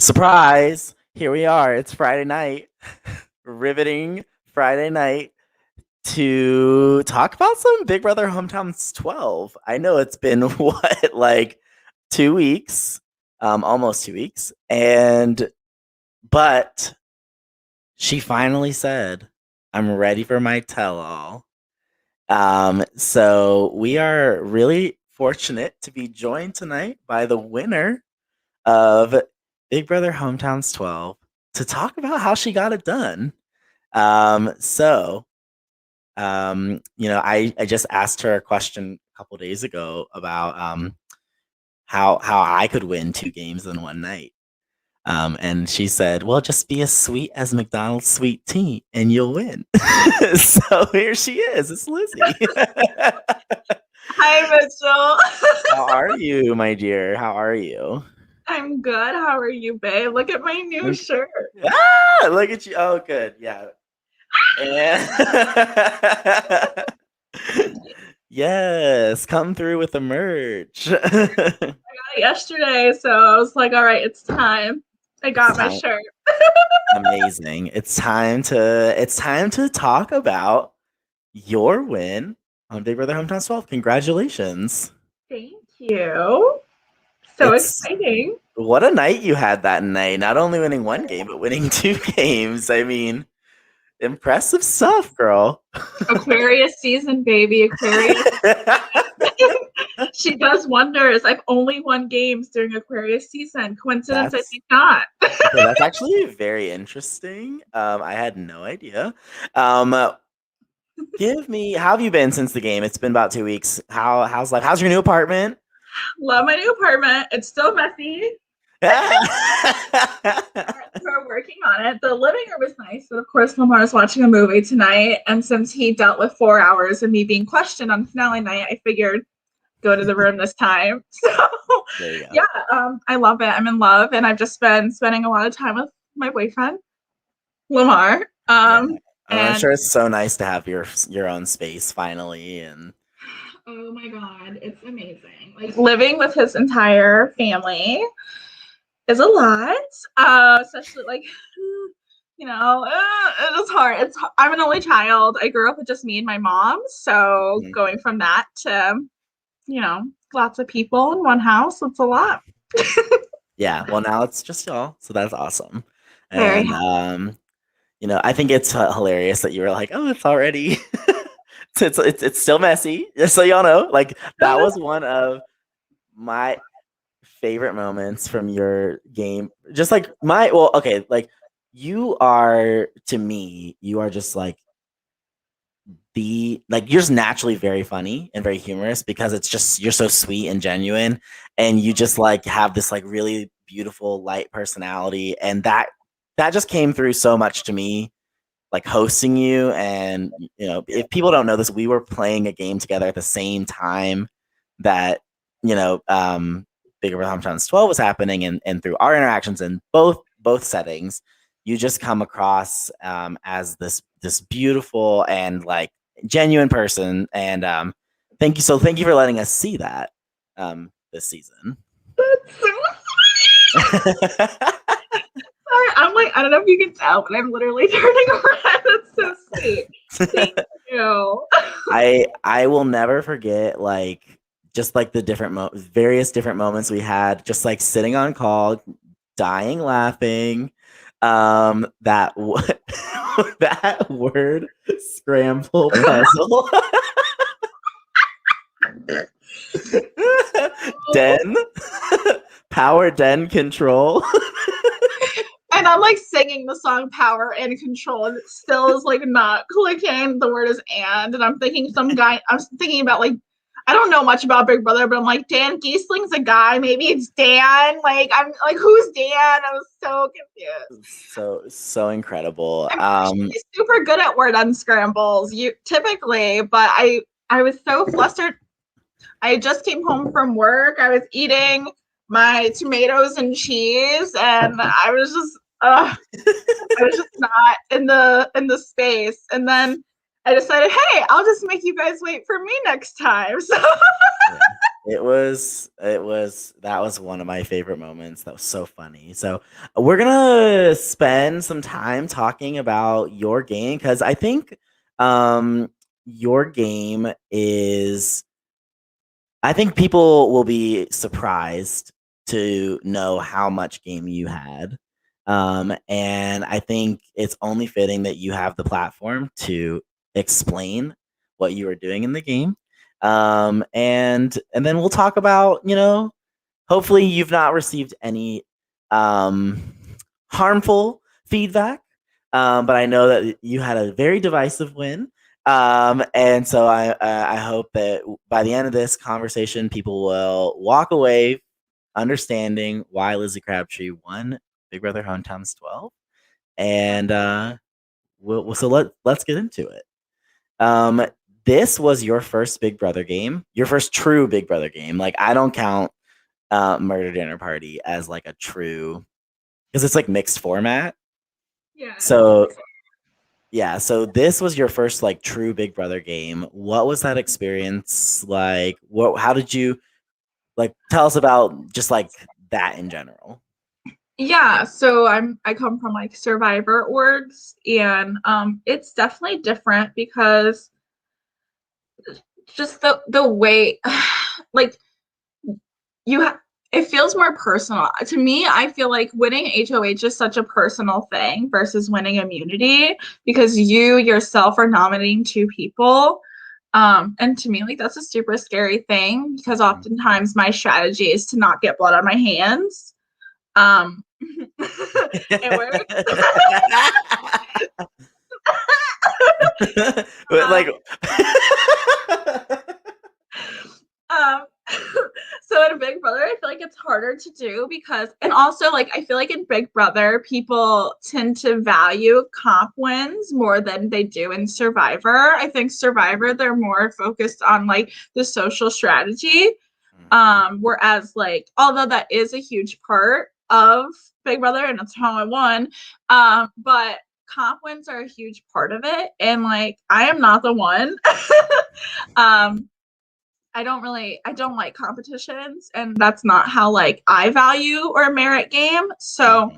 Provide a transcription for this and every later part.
Surprise! Here we are. It's Friday night. Riveting Friday night to talk about some Big Brother Hometowns 12. I know it's been what, like 2 weeks, almost 2 weeks. But she finally said, I'm ready for my tell all. So we are really fortunate to be joined tonight by the winner of Big Brother Hometowns 12 to talk about how she got it done. I just asked her a question a couple days ago about how I could win 2 games in one night. And she said, well, just be as sweet as McDonald's sweet tea and you'll win. So here she is. It's Lizzy. Hi, Mitchell. How are you, my dear? How are you? I'm good. How are you, babe? Look at my new shirt. Look at you. Oh, good. Yeah. And yes, come through with the merch. I got it yesterday, so I was like, all right, it's time. I got my shirt. Amazing. It's time to talk about your win on Big Brother Hometown 12. Congratulations. Thank you. So exciting. What a night you had that night. Not only winning 1 game, but winning 2 games. I mean, impressive stuff, girl. Aquarius season, baby. Aquarius. She does wonders. I've only won games during Aquarius season. Coincidence? I think not. Okay, that's actually very interesting. I had no idea. How have you been since the game? It's been about 2 weeks. How's life? How's your new apartment? Love my new apartment. It's still messy. We're working on it. The living room is nice, but of course, Lamar is watching a movie tonight, and since he dealt with 4 hours of me being questioned on finale night, I figured go to the room this time. So yeah, I love it. I'm in love, and I've just been spending a lot of time with my boyfriend, Lamar. I'm sure it's so nice to have your own space finally. And oh my god, it's amazing. Like living with his entire family is a lot, especially like it is hard. I'm an only child. I grew up with just me and my mom, so going from that to lots of people in one house, it's a lot. Yeah, well, now it's just y'all, so that's awesome. Very And I think it's hilarious that you were like, oh, it's already it's still messy, just so y'all know. Like, that was one of my favorite moments from your game. Just like like, you are, to me, you are just like you're just naturally very funny and very humorous because it's just you're so sweet and genuine, and you just like have this like really beautiful light personality, and that just came through so much to me, like hosting you. And if people don't know this, we were playing a game together at the same time that Big Brother Hometowns 12 was happening, and through our interactions in both settings, you just come across as this beautiful and like genuine person. And thank you for letting us see that this season. That's so sorry, I'm like, I don't know if you can tell, but I'm literally turning red. That's so sweet. Thank you. I will never forget, like, just like the various different moments we had, just like sitting on call, dying laughing. That that word scramble puzzle. Den power den control. And I'm like singing the song Power and Control, and it still is like not clicking. The word is and I'm thinking I was thinking about, like, I don't know much about Big Brother, but I'm like, Dan Giesling's a guy. Maybe it's Dan. Like, I'm like, who's Dan? I was so confused. So incredible. I'm super good at word unscrambles, typically, but I was so flustered. I just came home from work. I was eating my tomatoes and cheese, and I was just not in the space. And then I decided, hey, I'll just make you guys wait for me next time. So That was one of my favorite moments. That was so funny. So we're gonna spend some time talking about your game because I think um your game is I think people will be surprised to know how much game you had. And I think it's only fitting that you have the platform to explain what you were doing in the game. And then we'll talk about, hopefully you've not received any um, harmful feedback. But I know that you had a very divisive win. And so I hope that by the end of this conversation, people will walk away understanding why Lizzy Crabtree won Big Brother Hometowns 12. And so let's get into it. Um, this was your first Big Brother game, your first true Big Brother game. Like I don't count Murder Dinner Party as like a true because it's like mixed format. Yeah. So yeah, so this was your first like true Big Brother game. What was that experience like? How did you like tell us about just like that in general? Yeah, so I come from like survivor orgs, and it's definitely different because just the way like you have it feels more personal. To me, I feel like winning HOH is such a personal thing versus winning immunity because you yourself are nominating two people. And to me, like that's a super scary thing because Mhm. oftentimes my strategy is to not get blood on my hands. Um, it works. But like um, Um, so in Big Brother, I feel like it's harder to do because, and also like I feel like in Big Brother, people tend to value comp wins more than they do in Survivor. I think Survivor, they're more focused on like the social strategy. Whereas like, although that is a huge part of Big Brother and that's how I won, but comp wins are a huge part of it. And like, I am not the one. um, I don't like competitions and that's not how like I value or merit game. So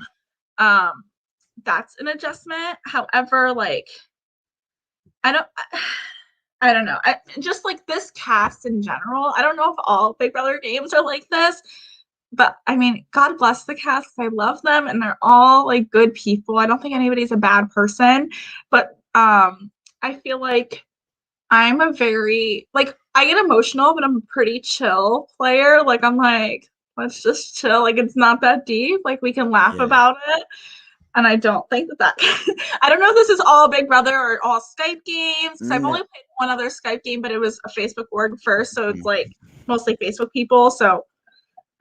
Mhm. um that's an adjustment. However, like I don't I don't know. Just like this cast in general. I don't know if all Big Brother games are like this, but I mean, God bless the cast. I love them and they're all like good people. I don't think anybody's a bad person, but I feel like I'm a very like I get emotional, but I'm a pretty chill player. Like I'm like, let's just chill. Like it's not that deep. Like we can laugh Yeah. about it. And I don't think that I don't know if this is all Big Brother or all Skype games because I've No. only played one other Skype game, but it was a Facebook org first, so it's Mhm. like mostly Facebook people. So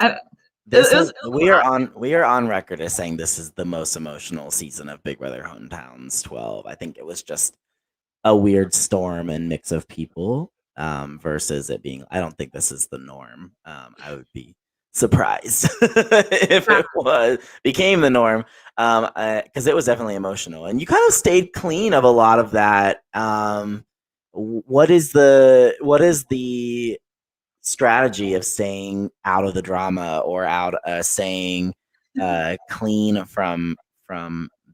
I, This it was is a lot. we are on record as saying this is the most emotional season of Big Brother Hometowns 12. I think it was just a weird storm and mix of people versus it being I don't think this is the norm. I would be surprised if Yeah. it was became the norm because it was definitely emotional and you kind of stayed clean of a lot of that. What is the strategy of staying out of the drama or out staying clean from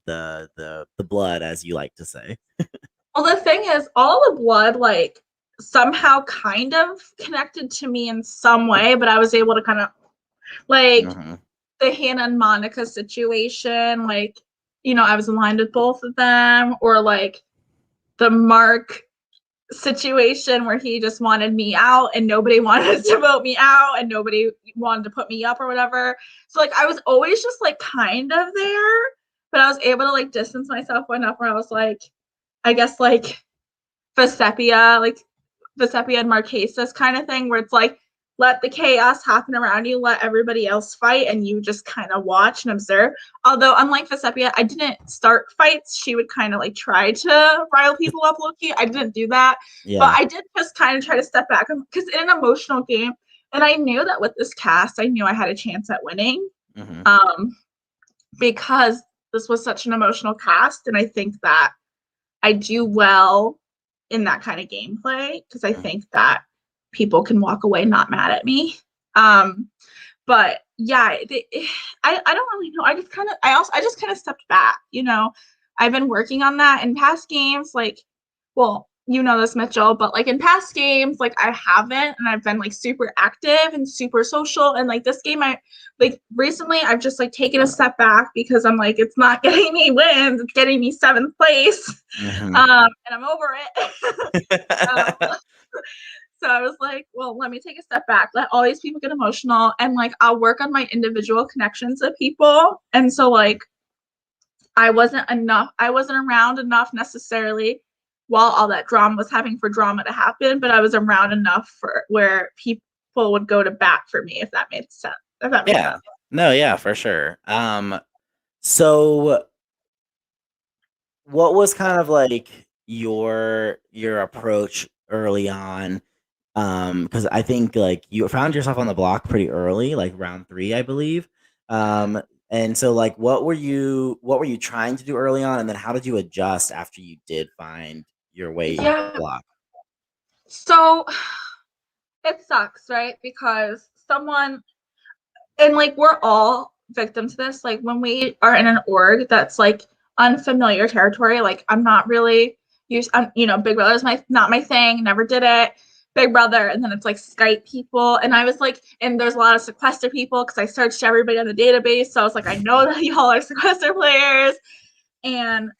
the blood as you like to say? Well, the thing is, all the blood like somehow kind of connected to me in some way, but I was able to kind of like Hmm. the Hannah and Monica situation, like, I was aligned with both of them, or like the Mark situation where he just wanted me out and nobody wanted to vote me out and nobody wanted to put me up or whatever. So like I was always just like kind of there, but I was able to like distance myself enough where I was like, I guess like Vesepia, like Vesepia and Marquesas kind of thing, where it's like, let the chaos happen around you, let everybody else fight, and you just kind of watch and observe. Although, unlike Vesepia, I didn't start fights. She would kind of like try to rile people up, low-key. I didn't do that. But Yeah. I did just kind of try to step back because in an emotional game, and I knew that with this cast, I knew I had a chance at winning Hmm. um, because this was such an emotional cast. And I think that I do well in that kind of gameplay because I think that people can walk away not mad at me. But yeah, I don't really know. I just kind of stepped back, you know. I've been working on that in past games, like, well, you know this, Mitchell, but like in past games, like I haven't, and I've been like super active and super social. And like this game, I like recently I've just like taken a step back because I'm like, it's not getting me wins, it's getting me seventh place. Mhm. And I'm over it. um, so I was like, well, let me take a step back, let all these people get emotional, and like I'll work on my individual connections with people. And so like I wasn't around enough necessarily while all that drama was happening for drama to happen, but I was around enough for where people would go to bat for me, if that made sense. If that makes Yeah. sense. No, yeah, for sure. So what was kind of like your approach early on? Because I think like you found yourself on the block pretty early, like round 3, I believe. And so like what were you trying to do early on, and then how did you adjust after you did find your way into the Yeah. block? So it sucks, right? Because someone, and like we're all victims to this, like when we are in an org that's like unfamiliar territory, like I'm not really used, you know, Big Brother's not my thing, never did it. Big Brother, and then it's like Skype people, and I was like, and there's a lot of sequester people because I searched everybody on the database, so I was like, I know that y'all are sequester players, and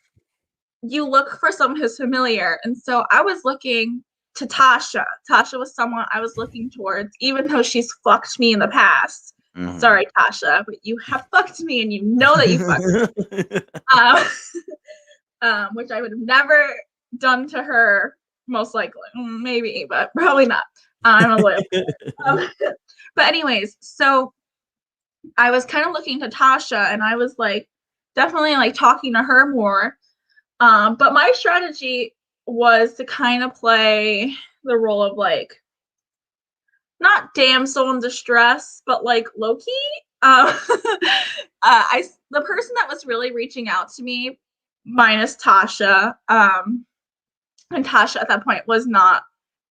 you look for someone who's familiar. And so I was looking to Tasha. Tasha was someone I was looking towards, even though she's fucked me in the past. Mhm. Sorry, Tasha, but you have fucked me, and you know that you fucked me. Um, which I would have never done to her, most likely. Maybe, but probably not. I'm a loyal. Um, but anyways, so I was kind of looking to Tasha, and I was like, definitely like talking to her more. But my strategy was to kind of play the role of like not damsel in distress, but like Loki. The person that was really reaching out to me, minus Tasha, and Tasha at that point was not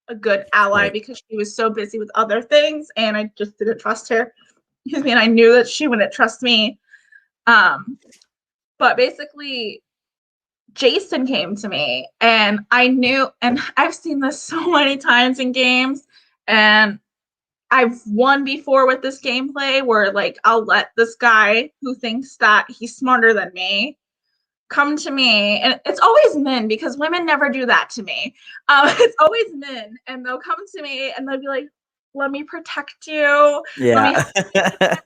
a good ally Right. because she was so busy with other things, and I just didn't trust her. Excuse me, and I knew that she wouldn't trust me. Um, but basically, Jason came to me, and I knew, and I've seen this so many times in games, and I've won before with this gameplay where like I'll let this guy who thinks that he's smarter than me come to me, and it's always men because women never do that to me. It's always men, and they'll come to me and they'll be like, "Let me protect you. Let me." Yeah.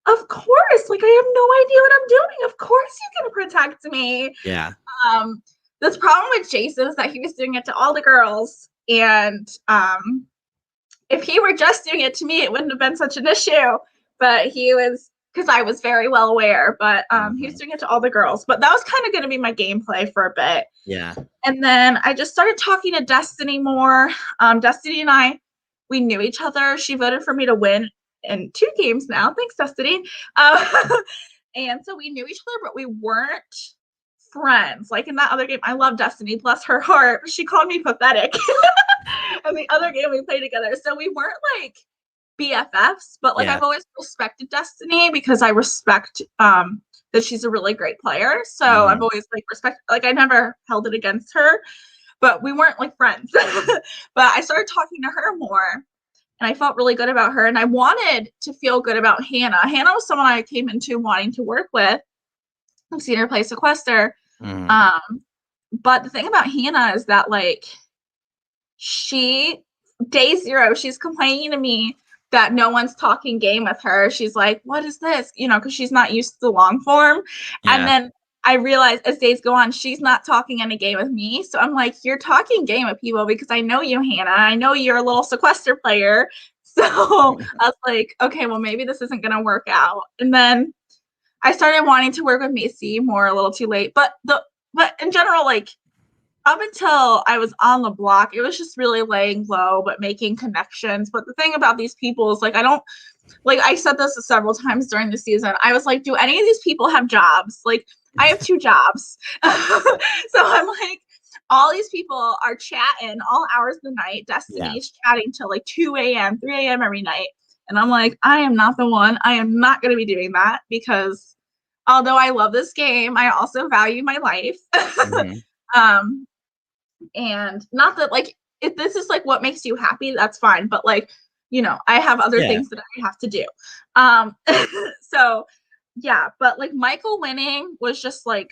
Of course, like I have no idea what I'm doing. Of course, you can protect me. Yeah. Um, this problem with Jason is that he was doing it to all the girls, and if he were just doing it to me, it wouldn't have been such an issue. But he was, because I was very well aware. But he was Mhm. doing it to all the girls. But that was kind of going to be my gameplay for a bit. Yeah. And then I just started talking to Destiny more. Destiny and I, we knew each other. She voted for me to win in 2 games now. Thanks, Destiny. And so we knew each other, but we weren't friends. Like in that other game, I love Destiny, bless her heart. She called me pathetic. And the other game we played together. So we weren't like BFFs, but like Yeah. I've always respected Destiny because I respect that she's a really great player. So I've Mhm. always like I never held it against her, but we weren't like friends. But I started talking to her more, and I felt really good about her, and I wanted to feel good about Hannah. Hannah was someone I came into wanting to work with. I've seen her play sequester. Mhm. Um, but the thing about Hannah is that like she day 0, she's complaining to me that no one's talking game with her. She's like, what is this? You know, because she's not used to the long form. And Yeah. then I realize as days go on, she's not talking any game with me. So I'm like, you're talking game with people because I know you, Hannah. I know you're a little sequester player. So I was like, okay, well, maybe this isn't going to work out. And then I started wanting to work with Macy more a little too late. But in general, like up until I was on the block, it was just really laying low, but making connections. But the thing about these people is like, I don't, like, I said this several times during the season. I was like, do any of these people have jobs? Like, I have 2 jobs. So I'm like, all these people are chatting all hours of the night. Yeah. Destiny's chatting till like 2 a.m., 3 a.m. every night. And I'm like, I am not the one. I am not going to be doing that because although I love this game, I also value my life. Hmm. um, and not that like if this is like what makes you happy, that's fine. But like, I have other Yeah. things that I have to do. Um, so yeah, but like Michael winning was just like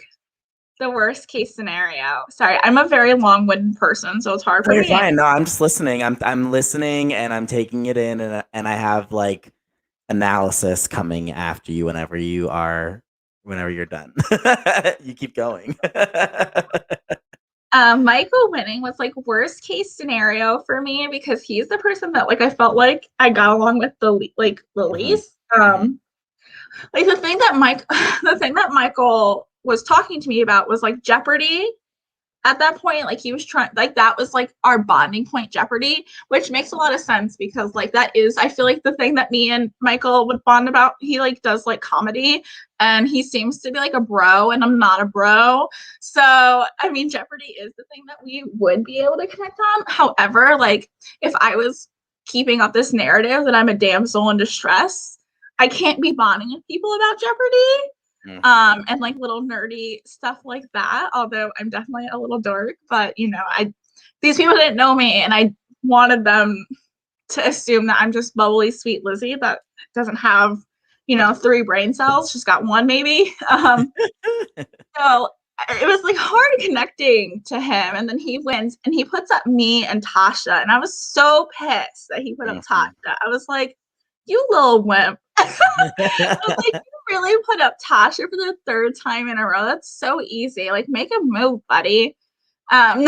the worst case scenario. Sorry, I'm a very long-winded person, so it's hard No, for you're me to fine. No, I'm just listening. I'm listening and I'm taking it in, and I have like analysis coming after you whenever you're done. You keep going. Michael winning was like worst case scenario for me because he's the person that like I felt like I got along with the Hmm. least. Hmm. Like the thing that Michael was talking to me about was like Jeopardy. At that point, like he was trying, like that was like our bonding point, Jeopardy, which makes a lot of sense because like that is, I feel like the thing that me and Michael would bond about. He like does like comedy, and he seems to be like a bro, and I'm not a bro. So I mean, Jeopardy is the thing that we would be able to connect on. However, like if I was keeping up this narrative that I'm a damsel in distress, I can't be bonding with people about Jeopardy Hmm. and like little nerdy stuff like that. Although I'm definitely a little dork, but I these people didn't know me, and I wanted them to assume that I'm just bubbly, sweet Lizzy that doesn't have 3 brain cells, she's got one maybe. So it was like hard connecting to him, and then he wins, and he puts up me and Tasha, and I was so pissed that he put up Hmm. Tasha. I was like, you little wimp. I was like, you really put up Tasha for the 3rd time in a row. That's so easy. Like, make a move, buddy. Um,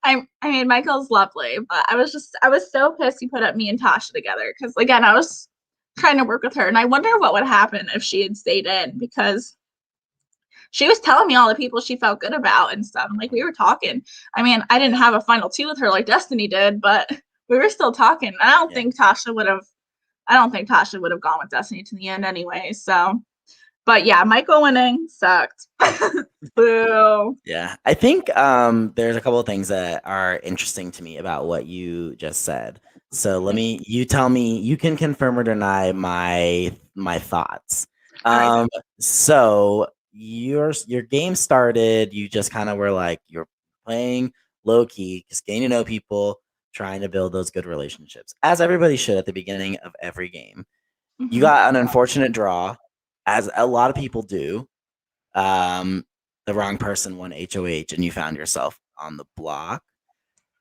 I mean, Michael's lovely, but I was so pissed he put up me and Tasha together because, again, I was trying to work with her, and I wonder what would happen if she had stayed in because she was telling me all the people she felt good about and stuff. And like, we were talking. I mean, I didn't have a final 2 with her like Destiny did, but we were still talking. And Yeah. I don't think Tasha would have gone with Destiny to the end anyway. So, but yeah, Michael winning sucked. Boo. Yeah, I think there's a couple of things that are interesting to me about what you just said. So you tell me, you can confirm or deny my thoughts. All right. So your game started, you just kind of were like you're playing low key, just getting to know people, trying to build those good relationships, as everybody should at the beginning of every game. You Mm-hmm. got an unfortunate draw, as a lot of people do. um, the wrong person won HOH and you found yourself on the block.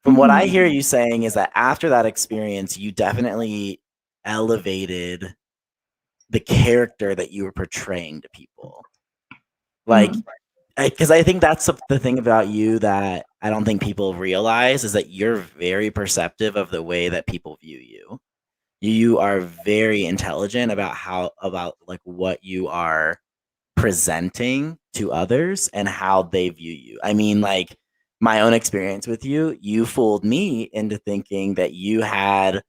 From what I Mm-hmm. hear you saying is that after that experience, you definitely elevated the character that you were portraying to people. Like, Mm-hmm. because I think that's the thing about you that I don't think people realize is that you're very perceptive of the way that people view you. You are very intelligent about like what you are presenting to others and how they view you. I mean, like my own experience with you, you fooled me into thinking that you had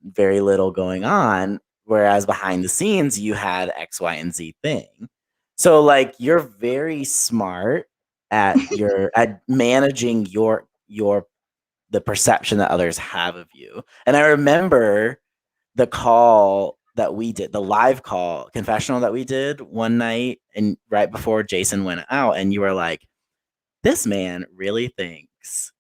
very little going on, whereas behind the scenes, you had X, Y, and Z thing. So, like, you're very smart at managing your the perception that others have of you. And I remember the call that we did, the live call confessional that we did one night and right before Jason went out, and you were like, this man really thinks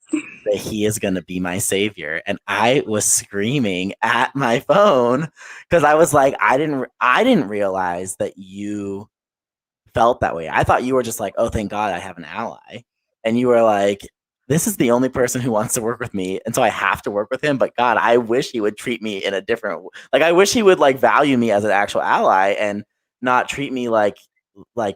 that he is going to be my savior. And I was screaming at my phone because I was like, I didn't realize that you felt that way. I thought you were just like, oh, thank God I have an ally. And you were like, this is the only person who wants to work with me. And so I have to work with him. But God, I wish he would treat me in a different like I wish he would like value me as an actual ally and not treat me like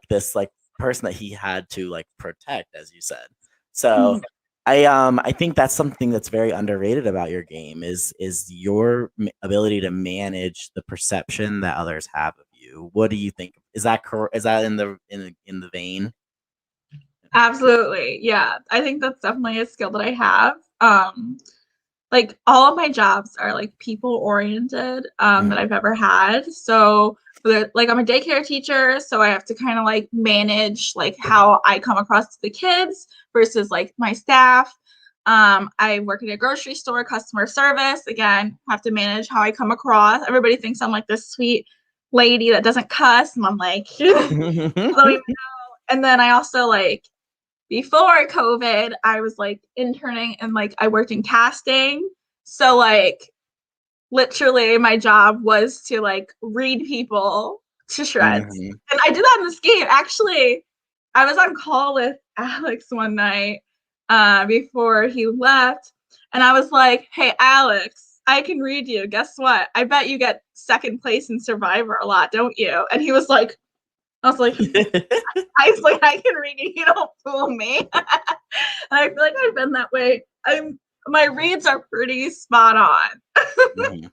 this like person that he had to like protect, as you said. So I think that's something that's very underrated about your game is your ability to manage the perception that others have of you. What do you think? Is that correct? Is that in the vein? Absolutely. Yeah. I think that's definitely a skill that I have. Like all of my jobs are like people oriented that Mhm. I've ever had. So like I'm a daycare teacher, so I have to kind of like manage like how I come across to the kids versus like my staff. I work at a grocery store, customer service. Again, have to manage how I come across. Everybody thinks I'm like this sweet lady that doesn't cuss, and I'm like, I don't even know. And then I also like before COVID, I was like interning and like I worked in casting. So like literally my job was to like read people to shreds. Mhm. And I did that in this game. Actually, I was on call with Alex one night before he left. And I was like, hey, Alex, I can read you. Guess what? I bet you get second place in Survivor a lot, don't you? And he was like, I was like, I can read you. You don't fool me. And I feel like I've been that way. My reads are pretty spot on. Mhm.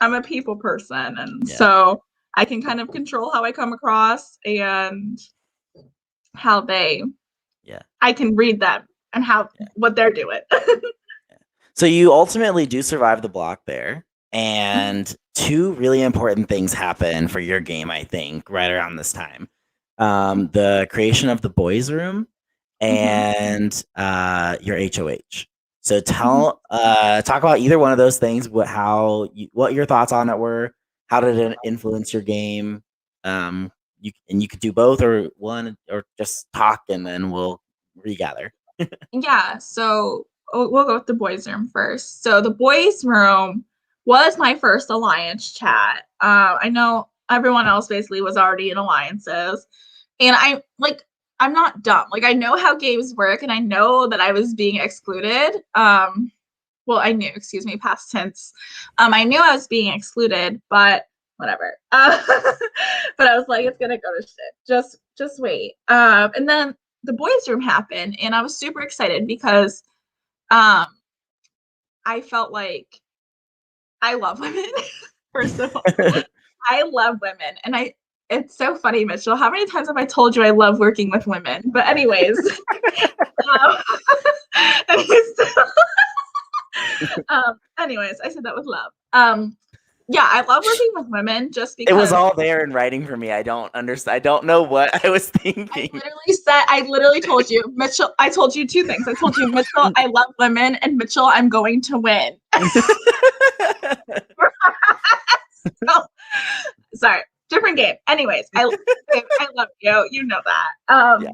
I'm a people person, and Yeah. so I can kind of control how I come across and how they Yeah. I can read them and how Yeah. what they're doing. So you ultimately do survive the block there, and two really important things happen for your game, I think, right around this time. The creation of the boys' room Mhm, and your HOH. So mhm. talk about either one of those things. What your thoughts on it were? How did it influence your game? You could do both or one, or just talk, and then we'll regather. Yeah, so we'll go with the boys' room first. So the boys' room was my first alliance chat. I know everyone else basically was already in alliances, and I'm not dumb. Like I know how games work, and I know that I was being excluded. Well, I knew, excuse me, past tense. I knew I was being excluded, but whatever. But I was like, it's gonna go to shit. Just wait. And then the boys' room happened, and I was super excited because um, I felt like I love women. First of all, I love women, and I. It's so funny, Mitchell. How many times have I told you I love working with women? But anyways, um, anyways, I said that with love. Yeah, I love working with women just It was because all there in writing for me. I don't understand. I don't know what I was thinking. I literally told you, Mitchell, I told you two things. I told you, Mitchell, I love women, and Mitchell, I'm going to win. So, sorry, different game. Anyways, I love you. You know that. Yeah.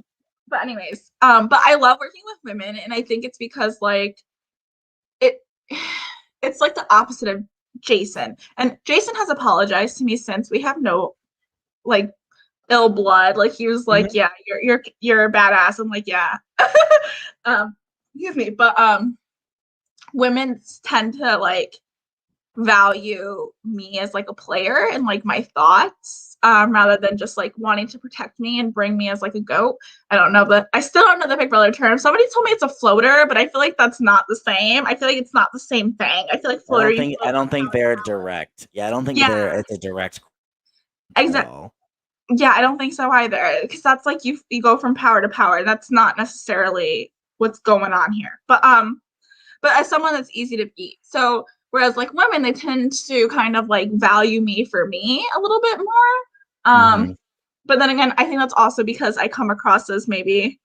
But anyways, but I love working with women, and I think it's because like it it's like the opposite of Jason. And Jason has apologized to me since. We have no like ill blood. Like he was like, Mhm. yeah, you're a badass. I'm like, yeah. Excuse me. But women tend to like value me as like a player and like my thoughts rather than just like wanting to protect me and bring me as like a goat. I don't know, but I still don't know the Big Brother term. Somebody told me it's a floater, but I feel like that's not the same. I feel like it's not the same thing. I feel like floater you I float don't from think power to they're power. direct. Yeah, I don't think Yeah, it's a direct at exactly. all. Yeah, I don't think so either. Because that's like you go from power to power. That's not necessarily what's going on here. But as someone that's easy to beat. So whereas like women, they tend to kind of like value me for me a little bit more. Mhm. But then again, I think that's also because I come across as maybe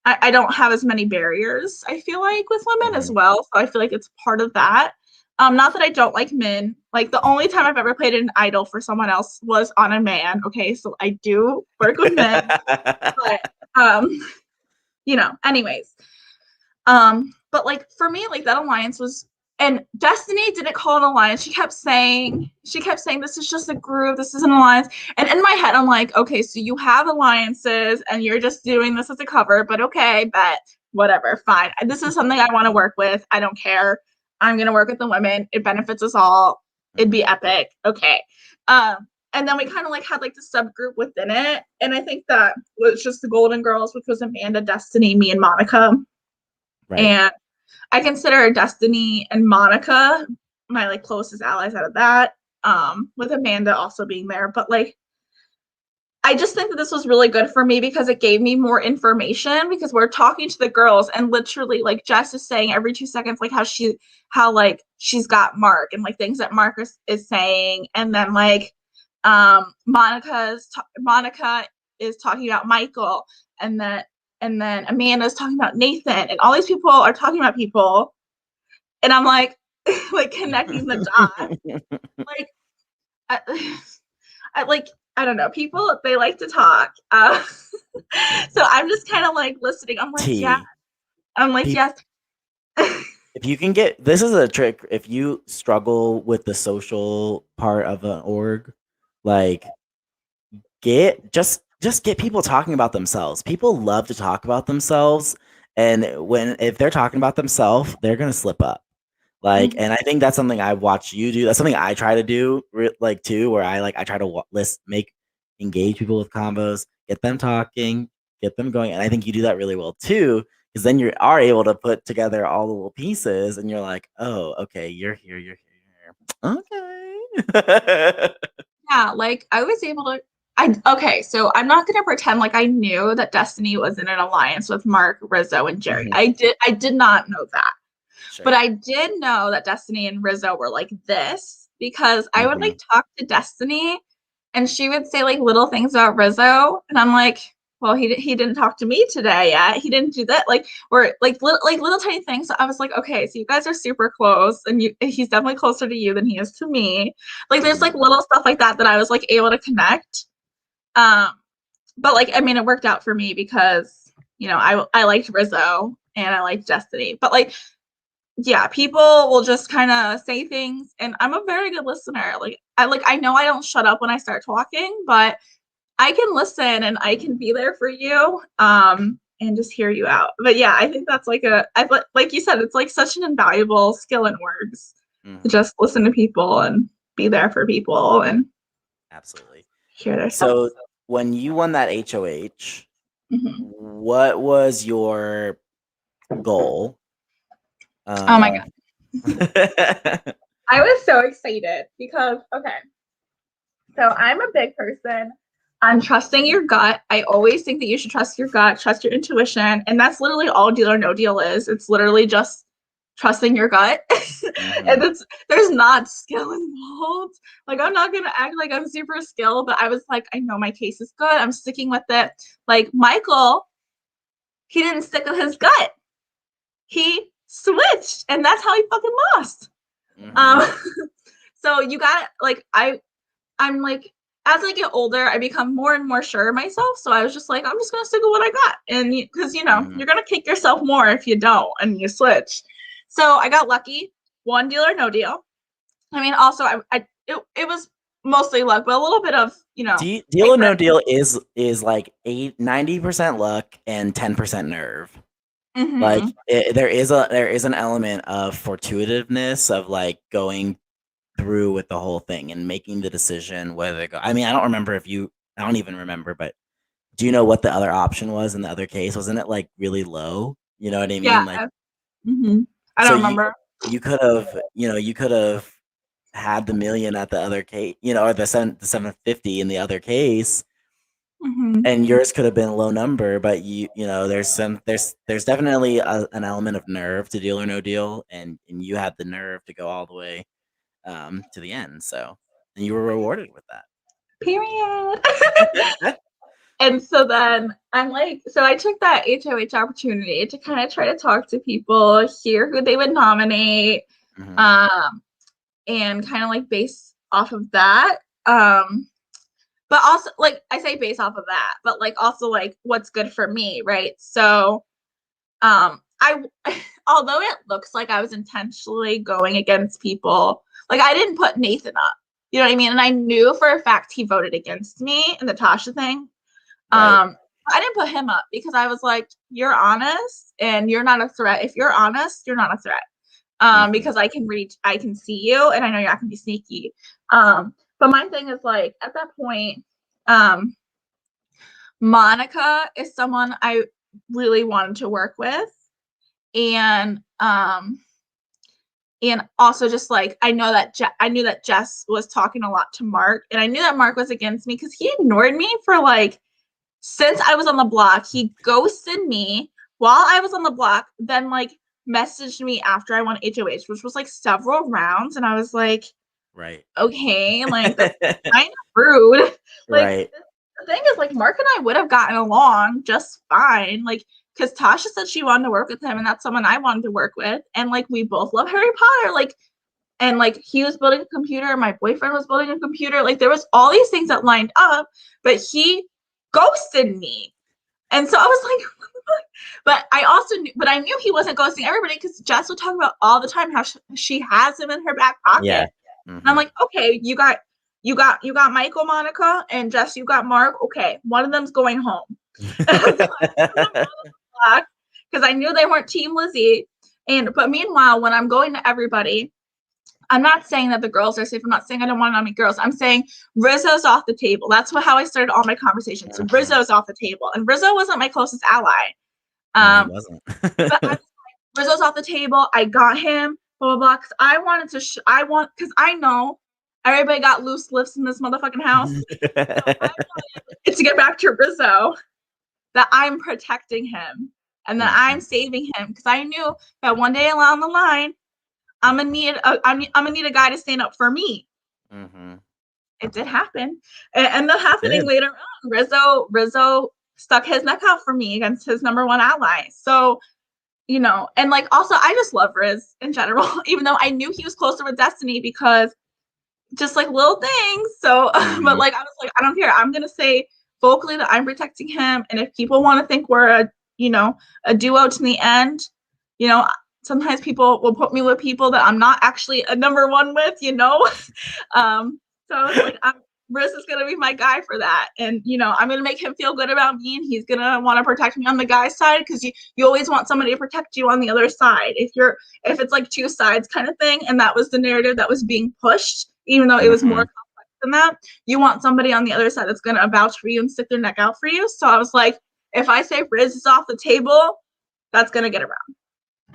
I don't have as many barriers, I feel like, with women as Mhm. well. So I feel like it's part of that. Not that I don't like men. Like the only time I've ever played an idol for someone else was on a man. Okay, so I do work with men, but um, anyways. But like for me, like that alliance was and Destiny didn't call it an alliance. She kept saying this is just a group, this is an alliance. And in my head, I'm like, okay, so you have alliances and you're just doing this as a cover, but okay, but whatever, fine. This is something I want to work with. I don't care. I'm gonna work with the women. It benefits us all. It'd be Mhm. epic. Okay. And then we kind of like had like the subgroup within it. And I think that was just the Golden Girls, which was Amanda, Destiny, me, and Monica. Right. And I consider Destiny and Monica my like closest allies out of that. With Amanda also being there. But like I just think that this was really good for me because it gave me more information because we're talking to the girls and literally like Jess is saying every 2 seconds like how like she's got Mark and like things that Mark is saying and then like Monica is talking about Michael, and then Amanda's talking about Nathan, and all these people are talking about people, and I'm like, like connecting the dots. Like, I, I like I don't know. People they like to talk, so I'm just kind of like listening. I'm like, yeah. T. I'm like, Pe- yes. if you can get this is a trick. If you struggle with the social part of an org, like just get people talking about themselves. People love to talk about themselves, and if they're talking about themselves, they're gonna slip up. Like, Mhm. and I think that's something I've watched you do. That's something I try to do, like too, where I try to list, engage people with combos, get them talking, get them going, and I think you do that really well too, because then you are able to put together all the little pieces, and you're like, oh, okay, you're here, okay. Yeah, like I was able to. Okay, so I'm not gonna pretend like I knew that Destiny was in an alliance with Mark, Rizzo, and Jerry. Mhm, I did not know that. But sure. I did know that Destiny and Rizzo were like this because I would Hmm. like talk to Destiny and she would say like little things about Rizzo and I'm like, well, he didn't talk to me today yet. He didn't do that like or like little tiny things. So I was like, okay, so you guys are super close and he's definitely closer to you than he is to me. Like there's Hmm. like little stuff like that that I was like able to connect. Um but like I mean it worked out for me because I liked Rizzo and I liked Destiny. But like yeah, people will just kind of say things and I'm a very good listener. I know I don't shut up when I start talking, but I can listen and I can be there for you and just hear you out. But yeah, I think that's like you said it's like such an invaluable skill in words to Hmm. just listen to people and be there for people and Absolutely. hear their stuff. So when you won that HOH, Mhm. what was your goal? Oh my Uh, god. I was so excited because okay, so I'm a big person on trusting your gut. I always think that you should trust your gut, trust your intuition. And that's literally all Deal or No Deal is. It's literally just trusting your gut. And Mhm, there's not skill involved. Like I'm not gonna act like I'm super skilled, but I was like, I know my case is good. I'm sticking with it. Like Michael, he didn't stick with his gut. He switched, and that's how he fucking lost. Um, mhm, so you got like I'm like, as I get older, I become more and more sure of myself. So I was just like, I'm just gonna stick with what I got, and because mhm. you're gonna kick yourself more if you don't and you switch. So I got lucky, one deal or no deal. I mean, also it was mostly luck, but a little bit of Deal or paper. no deal is like 90% luck and 10% nerve. Like Mm-hmm. there is an element of fortuitiveness of like going through with the whole thing and making the decision whether to go. I mean, I don't even remember, but do you know what the other option was in the other case? Wasn't it like really low? You know what I Yeah. mean? Like Mm-hmm. I so don't remember. you could have, you could have had the million at the other case, or the 750 in the other case, Mm-hmm. and yours could have been a low number, but there's definitely an element of nerve to Deal or No Deal, and you had the nerve to go all the way to the end, so and you were rewarded with Period. that. And so then I'm like, so I took that HOH opportunity to kind of try to talk to people, hear who they would nominate, Hmm. um, and kind of like base off of that. But also like I say base off of that, but like also like what's good for me, right? So I although it looks like I was intentionally going against people, like I didn't put Nathan up. You know what I mean? And I knew for a fact he voted against me in the Tasha thing. Right. I didn't put him up because I was like, you're honest and you're not a threat. If you're honest, you're not a threat. Hmm. Because I can see you and I know you're not gonna be sneaky. But my thing is like at that point, um, Monica is someone I really wanted to work with. And also just like I knew that Jess was talking a lot to Mark, and I knew that Mark was against me because he ignored me for like since I was on the block. He ghosted me while I was on the block, then like messaged me after I won HOH, which was like several rounds, and I was like, Right. Okay, like that's kind of rude. Like Right. the thing is, like Mark and I would have gotten along just fine. Like because Tasha said she wanted to work with him, and that's someone I wanted to work with, and like we both love Harry Potter. Like and like he was building a computer, my boyfriend was building a computer. Like there was all these things that lined up, but he ghosted me. And so I was like, but I also knew, but I knew he wasn't ghosting everybody because Jess would talk about all the time how she has him in her back Yeah. pocket. And I'm Mhm. like, okay, you got Michael, Monica, and Jess. You got Mark. Okay, one of them's going home. So because I knew they weren't Team Lizzy. And but meanwhile, when I'm going to everybody, I'm not saying that the girls are safe. I'm not saying I don't want to meet girls. I'm saying Rizzo's off the table. That's how I started all my conversations. So Mhm. Rizzo's off the table, and Rizzo wasn't my closest ally. No, he Um, wasn't. but I was like, Rizzo's off the table. I got him. Blah blah blah. Because I wanted to. Because I know everybody got loose lips in this motherfucking house. So I wanted to get back to Rizzo that I'm protecting him and that I'm Mhm. saving him because I knew that one day along the line I'm gonna need a guy to stand up for me. Mhm. It did happen. It ended up It happening did. later on. Rizzo stuck his neck out for me against his number one ally. So, and like also I just love Riz in general, even though I knew he was closer with Destiny because just like little things. So, but Mhm. like I was like, I don't care. I'm gonna say vocally that I'm protecting him. And if people want to think we're a duo to the end, you know, sometimes people will put me with people that I'm not actually a number one with. So I was like, Riz is gonna be my guy for that, and I'm gonna make him feel good about me, and he's gonna want to protect me on the guy's side because you always want somebody to protect you on the other side. If it's like two sides kind of thing, and that was the narrative that was being pushed, even though it was more Mhm. complex than that. You want somebody on the other side that's gonna vouch for you and stick their neck out for you. So I was like, if I say Riz is off the table, that's gonna get around.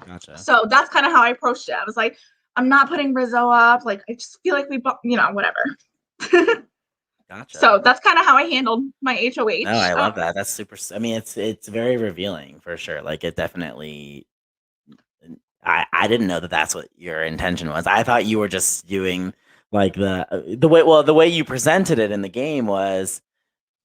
Gotcha. So that's kind of how I approached it. I was like, I'm not putting Rizzo up. Like, I just feel like whatever. Gotcha. So that's kind of how I handled my No, HOH. I love that. That's super I mean, it's very revealing for sure. Like, it definitely I didn't know that that's what your intention was. I thought you were just doing, like, the way you presented it in the game was,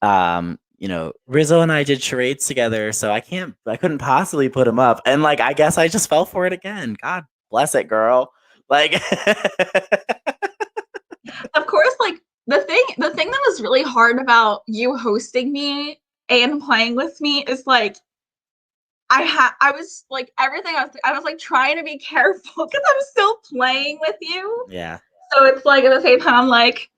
Rizzo and I did charades together, so I couldn't possibly put him up, and, like, I guess I just fell for it again. God bless it, girl. Like Of course, like the thing that was really hard about you hosting me and playing with me is like I was like everything I was like trying to be careful because I'm still playing with you. Yeah. So it's like at the same time I'm like,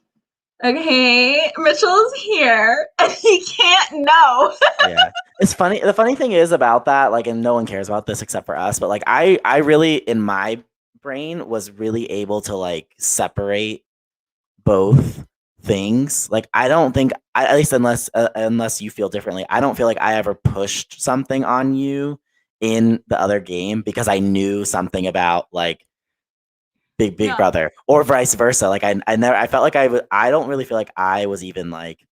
okay, Mitchell's here and he can't know. Yeah. It's funny. The funny thing is about that, like, and no one cares about this except for us, but like I really in my brain was really able to like separate both things. Like I don't think at least unless you feel differently, I don't feel like I ever pushed something on you in the other game because I knew something about like Big No, Brother or vice versa. Like I felt like I don't really feel like I was even like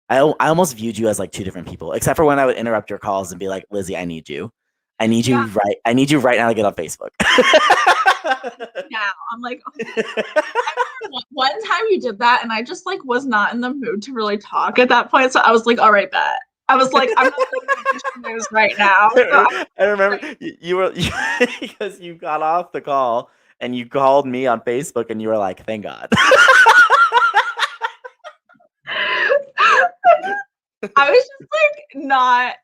I almost viewed you as like two different people, except for when I would interrupt your calls and be like, Lizzy, I need you. yeah, I need you right now to get on Facebook. now I'm like, I remember one time you did that, and I just like was not in the mood to really talk at that point. So I was like, all right, bet. I was like, I'm not doing news right now. So I was I remember like, you were because you got off the call and you called me on Facebook and you were like, thank God. I was just like not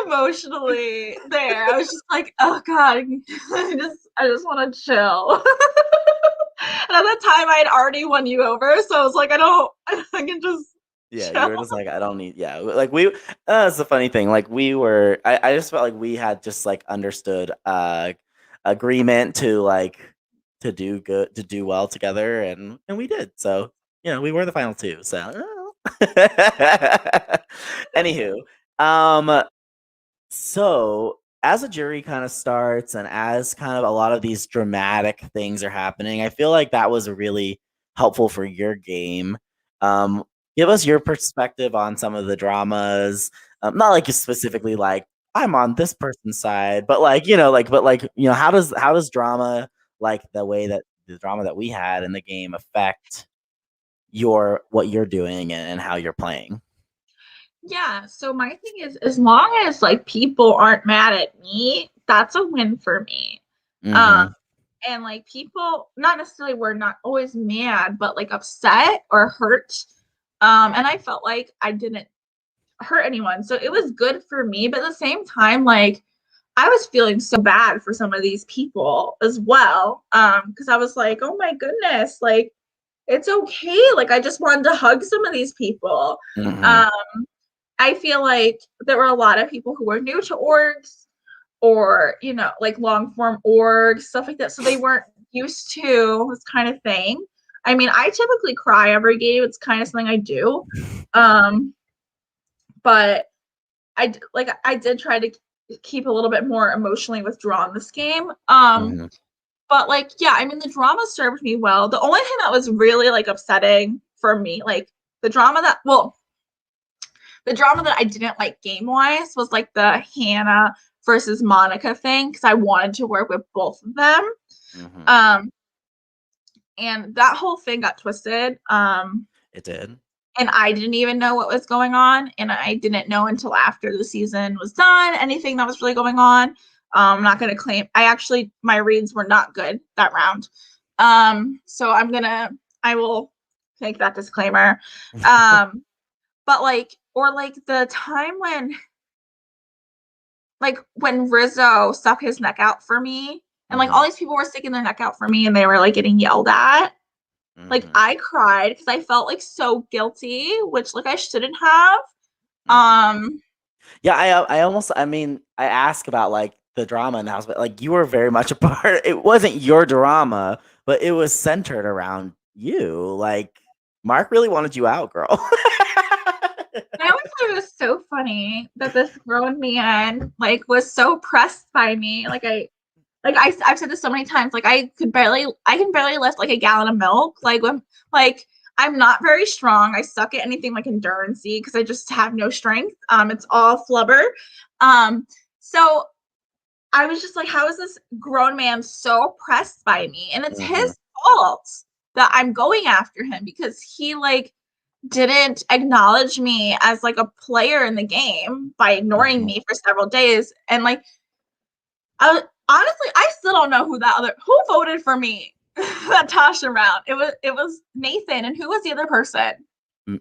emotionally there. I was just like, oh god, I just want to chill. And at that time, I had already won you over, so I was like, I can just Yeah, you chill. were just like, I don't need, yeah. Like that's the funny thing. Like I just felt like we had just like understood agreement to like to do well together and we did. So, we were the final two. So anywho, um so, as a jury kind of starts and as kind of a lot of these dramatic things are happening, I feel like that was really helpful for your game. Um, Give us your perspective on some of the dramas. Not like specifically like I'm on this person's side, but like how does drama like the way that the drama that we had in the game affect your what you're doing and how you're playing? Yeah, so my thing is, as long as like people aren't mad at me, that's a win for me. Um, Mm-hmm. and like people not necessarily were not always mad, but like upset or hurt. And I felt like I didn't hurt anyone. So it was good for me, but at the same time, like I was feeling so bad for some of these people as well. Because I was like, oh my goodness, like it's okay. Like I just wanted to hug some of these people. Mm-hmm. Um, I feel like there were a lot of people who were new to orgs or, you know, like long form orgs, stuff like that. So they weren't used to this kind of thing. I mean, I typically cry every game. It's kind of something I do. Um, but I did try to keep a little bit more emotionally withdrawn this game. Mm-hmm. But like, yeah, I mean, the drama served me well. The only thing that was really like upsetting for me, like the drama that, well, the drama that I didn't like game wise was like the Hannah versus Monica thing because I wanted to work with both of them. Mm-hmm. Um, and that whole thing got twisted. It did. And I didn't even know what was going on. And I didn't know until after the season was done anything that was really going on. I'm not going to claim, my reads were not good that round. So I will make that disclaimer. But like, or like the time when Rizzo stuck his neck out for me and like Mm-hmm. all these people were sticking their neck out for me and they were like getting yelled at. Like Mm-hmm. I cried because I felt like so guilty, which like I shouldn't have. Mm-hmm. Um, Yeah, I mean, I ask about like the drama in the house, but like you were very much a part. It wasn't your drama, but it was centered around you. Like Mark really wanted you out, girl. I always thought it was so funny that this grown man like was so pressed by me. I've said this so many times. Like I can barely lift like a gallon of milk. Like I'm not very strong. I suck at anything like endurance because I just have no strength. It's all flubber. So I was just like, how is this grown man so pressed by me? And it's Hmm. his fault that I'm going after him because he like didn't acknowledge me as like a player in the game by ignoring Hmm. me for several days. And like honestly, I still don't know who voted for me that Tasha round. It was Nathan, and who was the other person?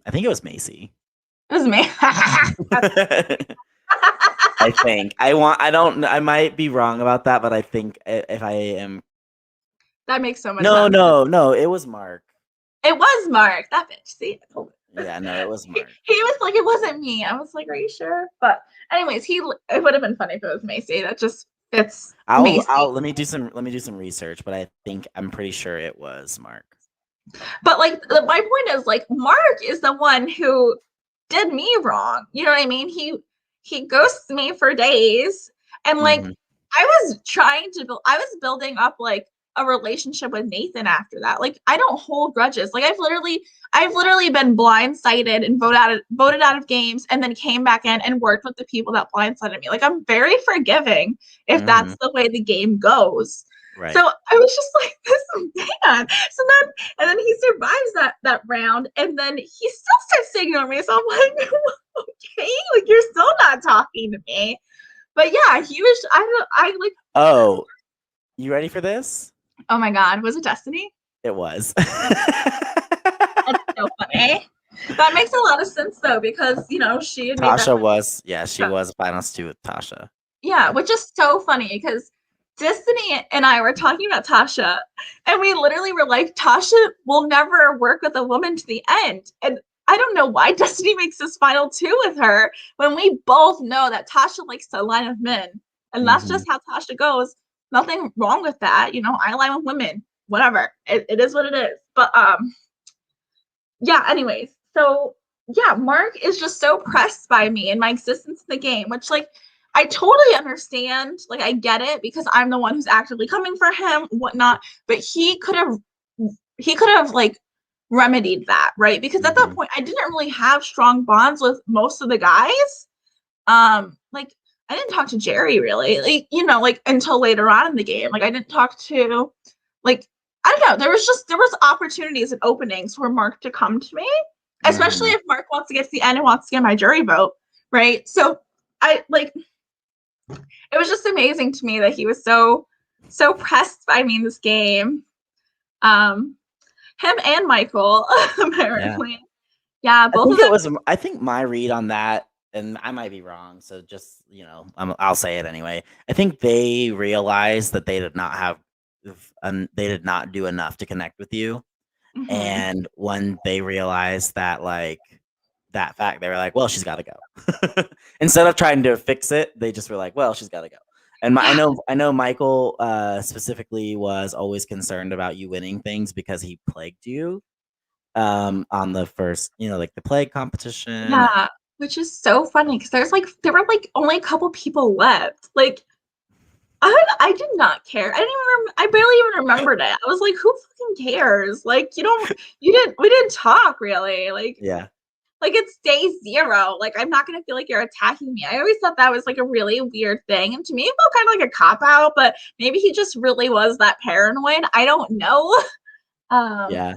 I think it was Macy. It was me. I think I don't I might be wrong about that, but I think if I am That makes so much no, sense. no, no, it was Mark. It was Mark. That bitch. See, I told you. Yeah, no, it was Mark. He was like, it wasn't me. I was like, are you sure? But anyways, it would have been funny if it was Macy. That just fits I'll Macy. let me do some research, but I'm pretty sure it was Mark. But like my point is like Mark is the one who did me wrong. You know what I mean? He ghosts me for days. And like Hmm. I was building up like a relationship with Nathan after that. Like I don't hold grudges. Like I've literally been blindsided and voted out of games and then came back in and worked with the people that blindsided me. Like I'm very forgiving if Hmm. that's the way the game goes. So Right. I was just like, this man. And then he survives that round, and then he still starts to ignore me. So I'm like, okay, like you're still not talking to me. But yeah, he was. I don't. I like. Oh, you ready for this? Oh my god, was it Destiny? It was. That's so funny. That makes a lot of sense though, because she had made that. Tasha was, yeah, she was finals two with Tasha. Yeah, Yep. which is so funny because Destiny and I were talking about Tasha, and we literally were like, Tasha will never work with a woman to the end. And I don't know why Destiny makes this final two with her when we both know that Tasha likes to align with men. And that's Hmm. just how Tasha goes. Nothing wrong with that. I align with women. Whatever. It is what it is. But yeah, anyways. So yeah, Mark is just so pressed by me and my existence in the game, which like I totally understand. Like I get it because I'm the one who's actively coming for him, whatnot. But he could have like remedied that, right? Because at that Hmm. point I didn't really have strong bonds with most of the guys. Like I didn't talk to Jerry really, like like until later on in the game. Like I didn't talk to like I don't know. There was opportunities and openings for Mark to come to me, especially Mhm. if Mark wants to get to the end and wants to get my jury vote, right? So I like it was just amazing to me that he was so pressed by me in this game. Um, him and Michael Yeah. apparently. Yeah, I both of think it them. was I think my read on that, and I might be wrong, so just, I'll say it anyway. I think they realized that they did not do enough to connect with you, Mhm. and when they realized that, like, that fact, they were like, "Well, she's gotta go." Instead of trying to fix it, they just were like, "Well, she's gotta go." And my Yeah, I know Michael, specifically was always concerned about you winning things because he plagued you, on the first, like, the plague competition. yeah, which is so funny because there were like only a couple people left. Like I did not care. I didn't even I barely even remembered it. I was like, who fucking cares? Like you didn't we didn't talk really. Yeah. Like it's day zero. Like I'm not gonna feel like you're attacking me. I always thought that was like a really weird thing. And to me it felt kind of like a cop out, but maybe he just really was that paranoid. I don't know. Um Yeah.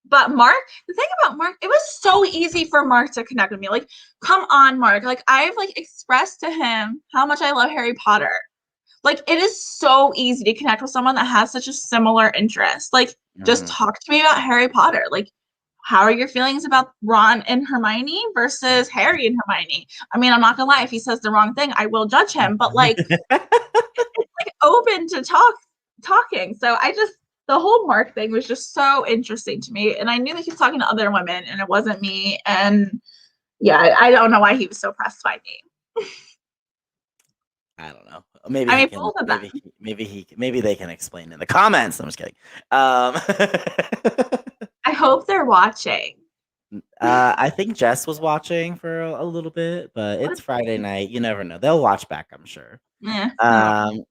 but Mark, the thing about Mark, it was so easy for Mark to connect with me. Like, come on, Mark. Like I've like expressed to him how much I love Harry Potter. Like it is so easy to connect with someone that has such a similar interest. Like just Mhm. talk to me about Harry Potter. Like how are your feelings about Ron and Hermione versus Harry and Hermione? I mean, I'm not gonna lie, if he says the wrong thing, I will judge him, but like it's like open to talking. So I just the whole Mark thing was just so interesting to me. And I knew that he was talking to other women and it wasn't me. And yeah, I don't know why he was so pressed by me. I don't know. Maybe I he mean, can both of them. maybe they can explain in the comments. I'm just kidding. Um, I hope they're watching. I think Jess was watching for a little bit, but What a it's Friday baby. night. You never know. They'll watch back, I'm sure. No.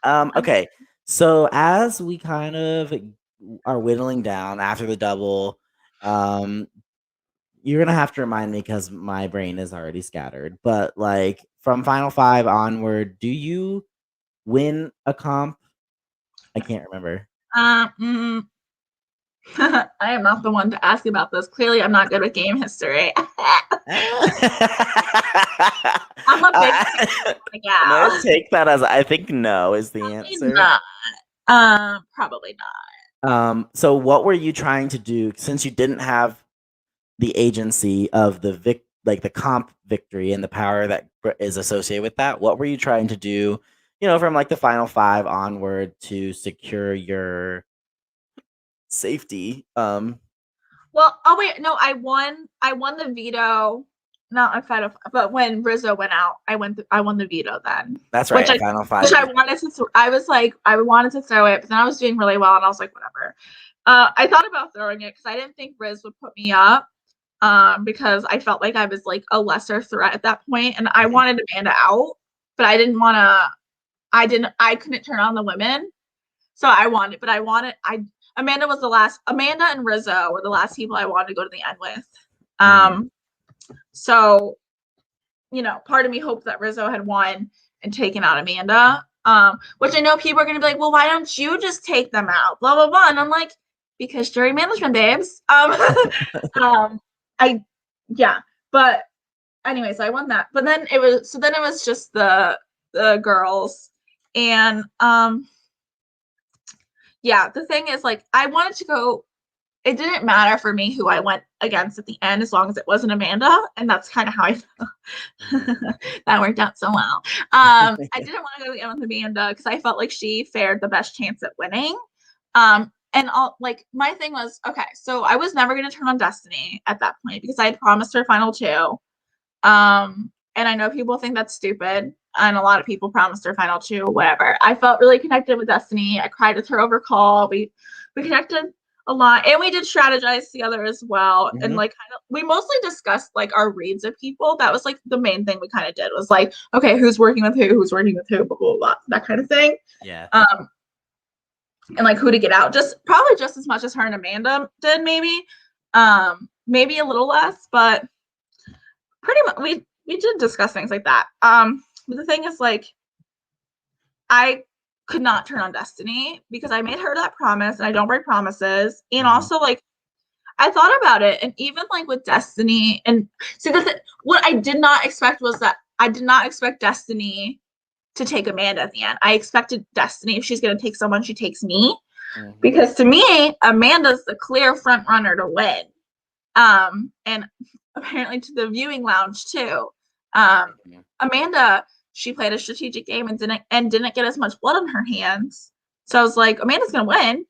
Um, okay. So as we kind of are whittling down after the double, um, you're gonna have to remind me because my brain is already scattered. But, like, from Final Five onward, do you win a comp? I can't remember. Um, mm, I am not the one to ask about this. Clearly, I'm not good with game history. I'm a big fan I of my I'm gonna gal. take that as I think no is the Probably answer. not. Probably not. So what were you trying to do since you didn't have the agency of like the comp victory and the power that is associated with that? What were you trying to do, from like the final five onward to secure your safety? Well, oh wait, no, I won. I won the veto. Not a fight, but when Rizzo went out, I won the veto then, That's which right, I final which five. I wanted to. I was like, I wanted to throw it, but then I was doing really well, and I was like, whatever. I thought about throwing it because I didn't think Riz would put me up. Because I felt like I was like a lesser threat at that point, and I Mhm. wanted Amanda out, but I didn't want to. I couldn't turn on the women, so I wanted. Amanda was the last. Amanda and Rizzo were the last people I wanted to go to the end with. Mhm. Um, so part of me hoped that Rizzo had won and taken out Amanda. Which I know people are going to be like, well, why don't you just take them out? Blah blah blah. And I'm like, because jury management, babes. Um, I yeah, but anyway, so I won that. But then it was just the girls, and yeah, the thing is like I wanted to go. It didn't matter for me who I went against at the end as long as it wasn't Amanda, and that's kind of how I Mhm. that worked out so well. I didn't want to go to the end with Amanda because I felt like she fared the best chance at winning. And all like my thing was okay, so I was never gonna turn on Destiny at that point because I had promised her final two. And I know people think that's stupid, and a lot of people promised her final two, whatever. I felt really connected with Destiny. I cried with her over call. We connected a lot, and we did strategize together as well. And Mhm. like kind of we mostly discussed like our reads of people. That was like the main thing we kind of did was like, okay, who's working with who's working with who, blah blah blah, that kind of thing. Yeah. Um, and like who to get out, just probably just as much as her and Amanda did, maybe. Maybe a little less, but pretty much we did discuss things like that. But the thing is like I could not turn on Destiny because I made her that promise and I don't break promises. And Mhm. also, like, I thought about it, and even like with Destiny, and see, what I did not expect was that I did not expect Destiny to take Amanda at the end. I expected Destiny, if she's going to take someone, she takes me. Mhm. Because to me, Amanda's the clear front runner to win. And apparently to the viewing lounge too. Mhm. Amanda, she played a strategic game and didn't get as much blood on her hands. So I was like, Amanda's gonna win.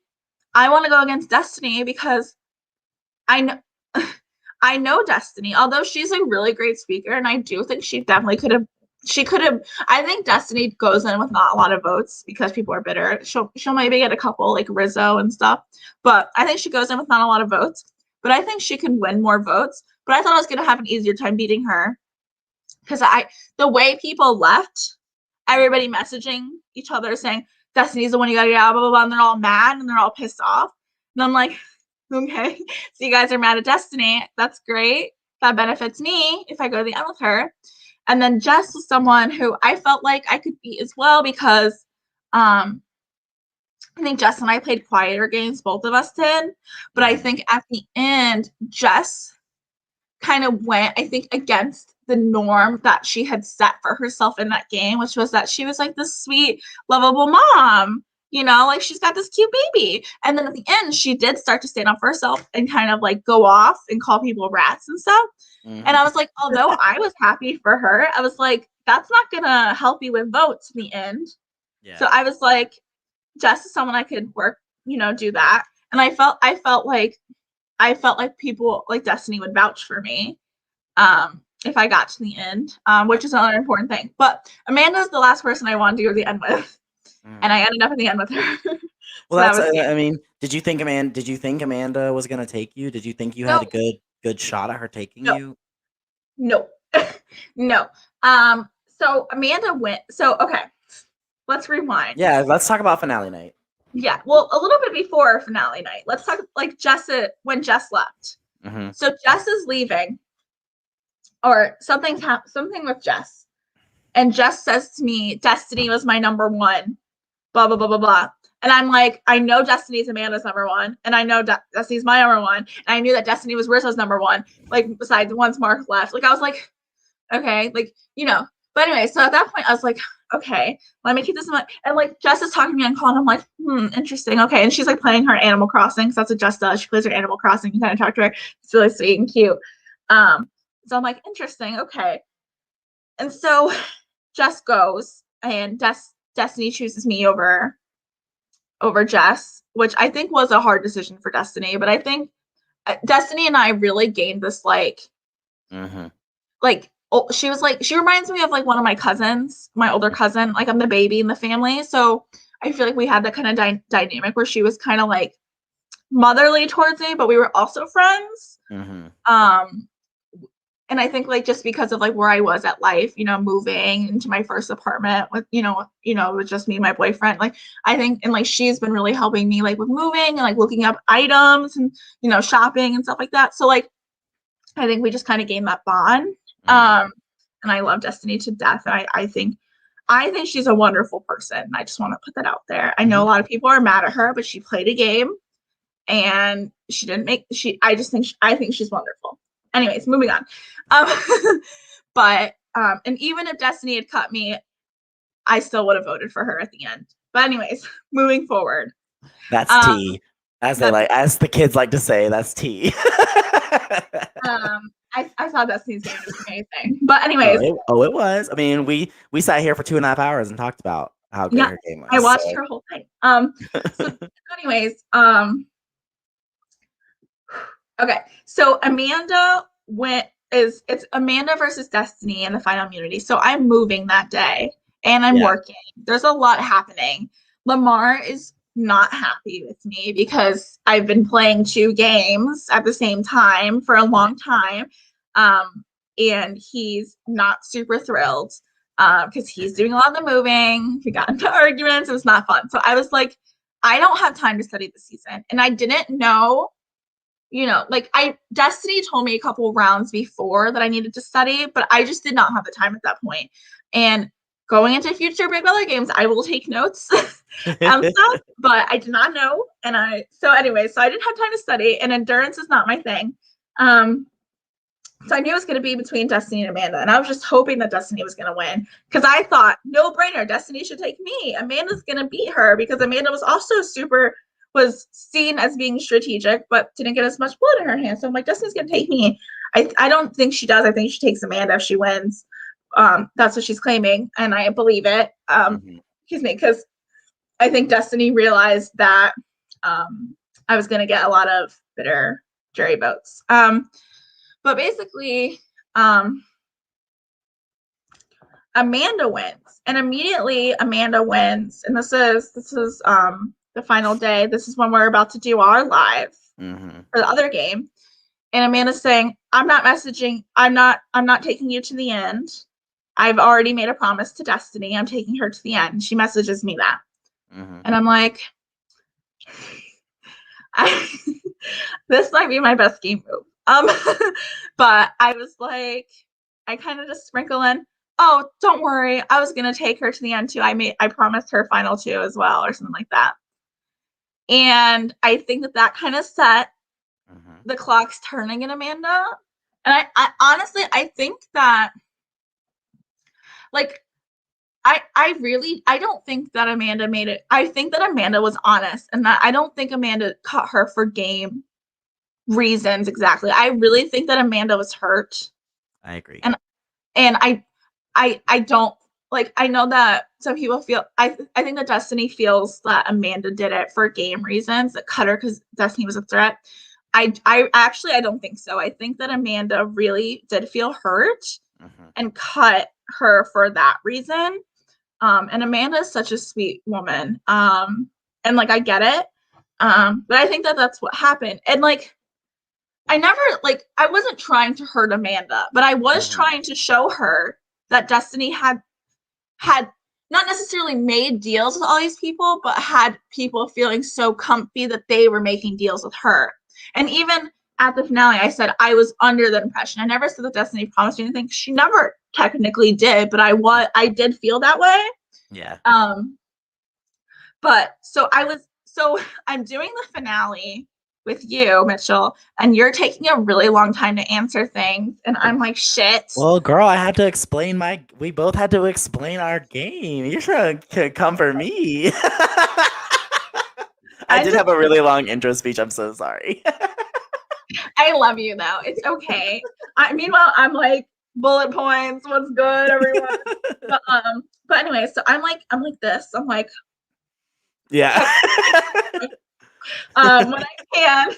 I want to go against Destiny because I know I know Destiny, although she's a really great speaker, and I do think she definitely could have. She could have. I think Destiny goes in with not a lot of votes because people are bitter. She'll maybe get a couple like Rizzo and stuff, but I think she goes in with not a lot of votes. But I think she can win more votes. But I thought I was gonna have an easier time beating her because the way people left, everybody messaging each other saying Destiny's the one you gotta get out, blah blah blah, and they're all mad and they're all pissed off. And I'm like, okay, so you guys are mad at Destiny. That's great. That benefits me if I go to the end with her. And then Jess was someone who I felt like I could beat as well because I think Jess and I played quieter games, both of us did. But I Mhm. think at the end, Jess kind of went, I think, against the norm that she had set for herself in that game, which was that she was like this sweet, lovable mom. Like she's got this cute baby. And then at the end, she did start to stand up for herself and kind of like go off and call people rats and stuff. And Mhm. I was like, although I was happy for her, I was like, that's not going to help you with votes in the end. So Yeah. I was like, Jess is someone I could work, do that. And I felt like people like Destiny would vouch for me if I got to the end, which is another important thing. But Amanda's the last person I wanted to go to the end with, and Mhm. I ended up at the end with her. Well, So that that's was I mean, did you think Amanda was gonna take you? Did you think you had no, a good shot at her taking no, you? no, no. So Amanda went. So okay, let's rewind. Yeah, let's talk about finale night. Yeah, well, a little bit before finale night. Let's talk like when Jess left. Mhm. So Jess is leaving, or something with Jess, and Jess says to me, "Destiny was my number one." Blah blah blah blah blah. And I'm like, I know Destiny's Amanda's number one, and I know Destiny's my number one, and I knew that Destiny was Rizzo's number one. Like besides once Mark left, like I was like, okay, like. But anyway, so at that point, I was like, okay, let me keep this in mind. And like Jess is talking to me on call, and I'm like, interesting, okay. And she's like playing her Animal Crossing, because that's what Jess does. She plays her Animal Crossing. You kind of talk to her. It's really sweet and cute. So I'm like, interesting, okay. And so Jess goes, and Destiny chooses me over Jess, which I think was a hard decision for Destiny. But I think Destiny and I really gained this Mhm. she reminds me of like one of my cousins, my older cousin. Like I'm the baby in the family, so I feel like we had that kind of dynamic where she was kind of like motherly towards me, but we were also friends. Mhm. Um, and I think like just because of like where I was at life, moving into my first apartment with with just me and my boyfriend, like I think and like she's been really helping me like with moving and like looking up items and shopping and stuff like that. So like I think we just kind of gained that bond. Mhm. Um, and I love Destiny to death. And I think she's a wonderful person. And I just want to put that out there. I know Mhm. a lot of people are mad at her, but she played a game and she didn't make I think she's wonderful. Anyways, moving on. Um, but and even if Destiny had cut me, I still would have voted for her at the end. But anyways, moving forward. That's Um, tea. that's As the kids like to say, that's tea. I saw Destiny's game. It was amazing. But anyways, It was. I mean, we sat here for 2.5 hours and talked about how great yeah, her game I was. watched So, her whole thing. So anyways, okay. So Amanda went is it's Amanda versus Destiny in the final immunity. So I'm moving that day and I'm yeah. working. There's a lot happening. Lamar is not happy with me because I've been playing two games at the same time for a long time. And he's not super thrilled because he's doing a lot of the moving. We got into arguments. It was not fun. So I was like, I don't have time to study this season. And I didn't know like Destiny told me a couple rounds before that I needed to study, but I just did not have the time at that point. And going into future Big Brother games, I will take notes. stuff, but I did not know. And so I didn't have time to study, and endurance is not my thing. So I knew it was going to be between Destiny and Amanda, and I was just hoping that Destiny was going to win because I thought, no brainer, Destiny should take me. Amanda's going to beat her because Amanda was also was seen as being strategic, but didn't get as much blood in her hand. So I'm like, Destiny's going to take me. I don't think she does. I think she takes Amanda if she wins. That's what she's claiming, and I believe it. Excuse me, because I think Destiny realized that I was going to get a lot of bitter jury votes. But basically, Amanda wins, and immediately Amanda wins. And this is the final day. This is when we're about to do our live for the other game. And Amanda's saying, "I'm not messaging. I'm not taking you to the end. I've already made a promise to Destiny. I'm taking her to the end." She messages me that, and I'm like, this might be my best game move. But I was like, I kind of just sprinkle in, "Oh, don't worry, I was gonna take her to the end too. I promised her final two as well," or something like that. And I think that kind of set the clocks turning in Amanda. And I honestly, I think that, like, I don't think that Amanda made it. I think that Amanda was honest, and that I don't think Amanda caught her for game reasons exactly. I really think that Amanda was hurt. I agree. And I don't, like, I know that some people feel, I think that Destiny feels that Amanda did it for game reasons, that cut her because Destiny was a threat. I actually, I don't think so. I think that Amanda really did feel hurt and cut her for that reason. And Amanda is such a sweet woman. And like, I get it. But I think that that's what happened. And like, I wasn't trying to hurt Amanda, but I was trying to show her that Destiny had not necessarily made deals with all these people, but had people feeling so comfy that they were making deals with her. And even at the finale, I said I was under the impression. I never said that Destiny promised me anything. She never technically did, but I did feel that way. Yeah. But so I'm doing the finale with you, Mitchell, and you're taking a really long time to answer things, and I'm like, shit. Well, girl, I had to explain we both had to explain our game. You're trying to come for me. I did have a really long intro speech. I'm so sorry. I love you though. It's okay. Meanwhile, I'm like, bullet points, what's good, everyone? But anyway, so I'm like this. I'm like, yeah. when I can.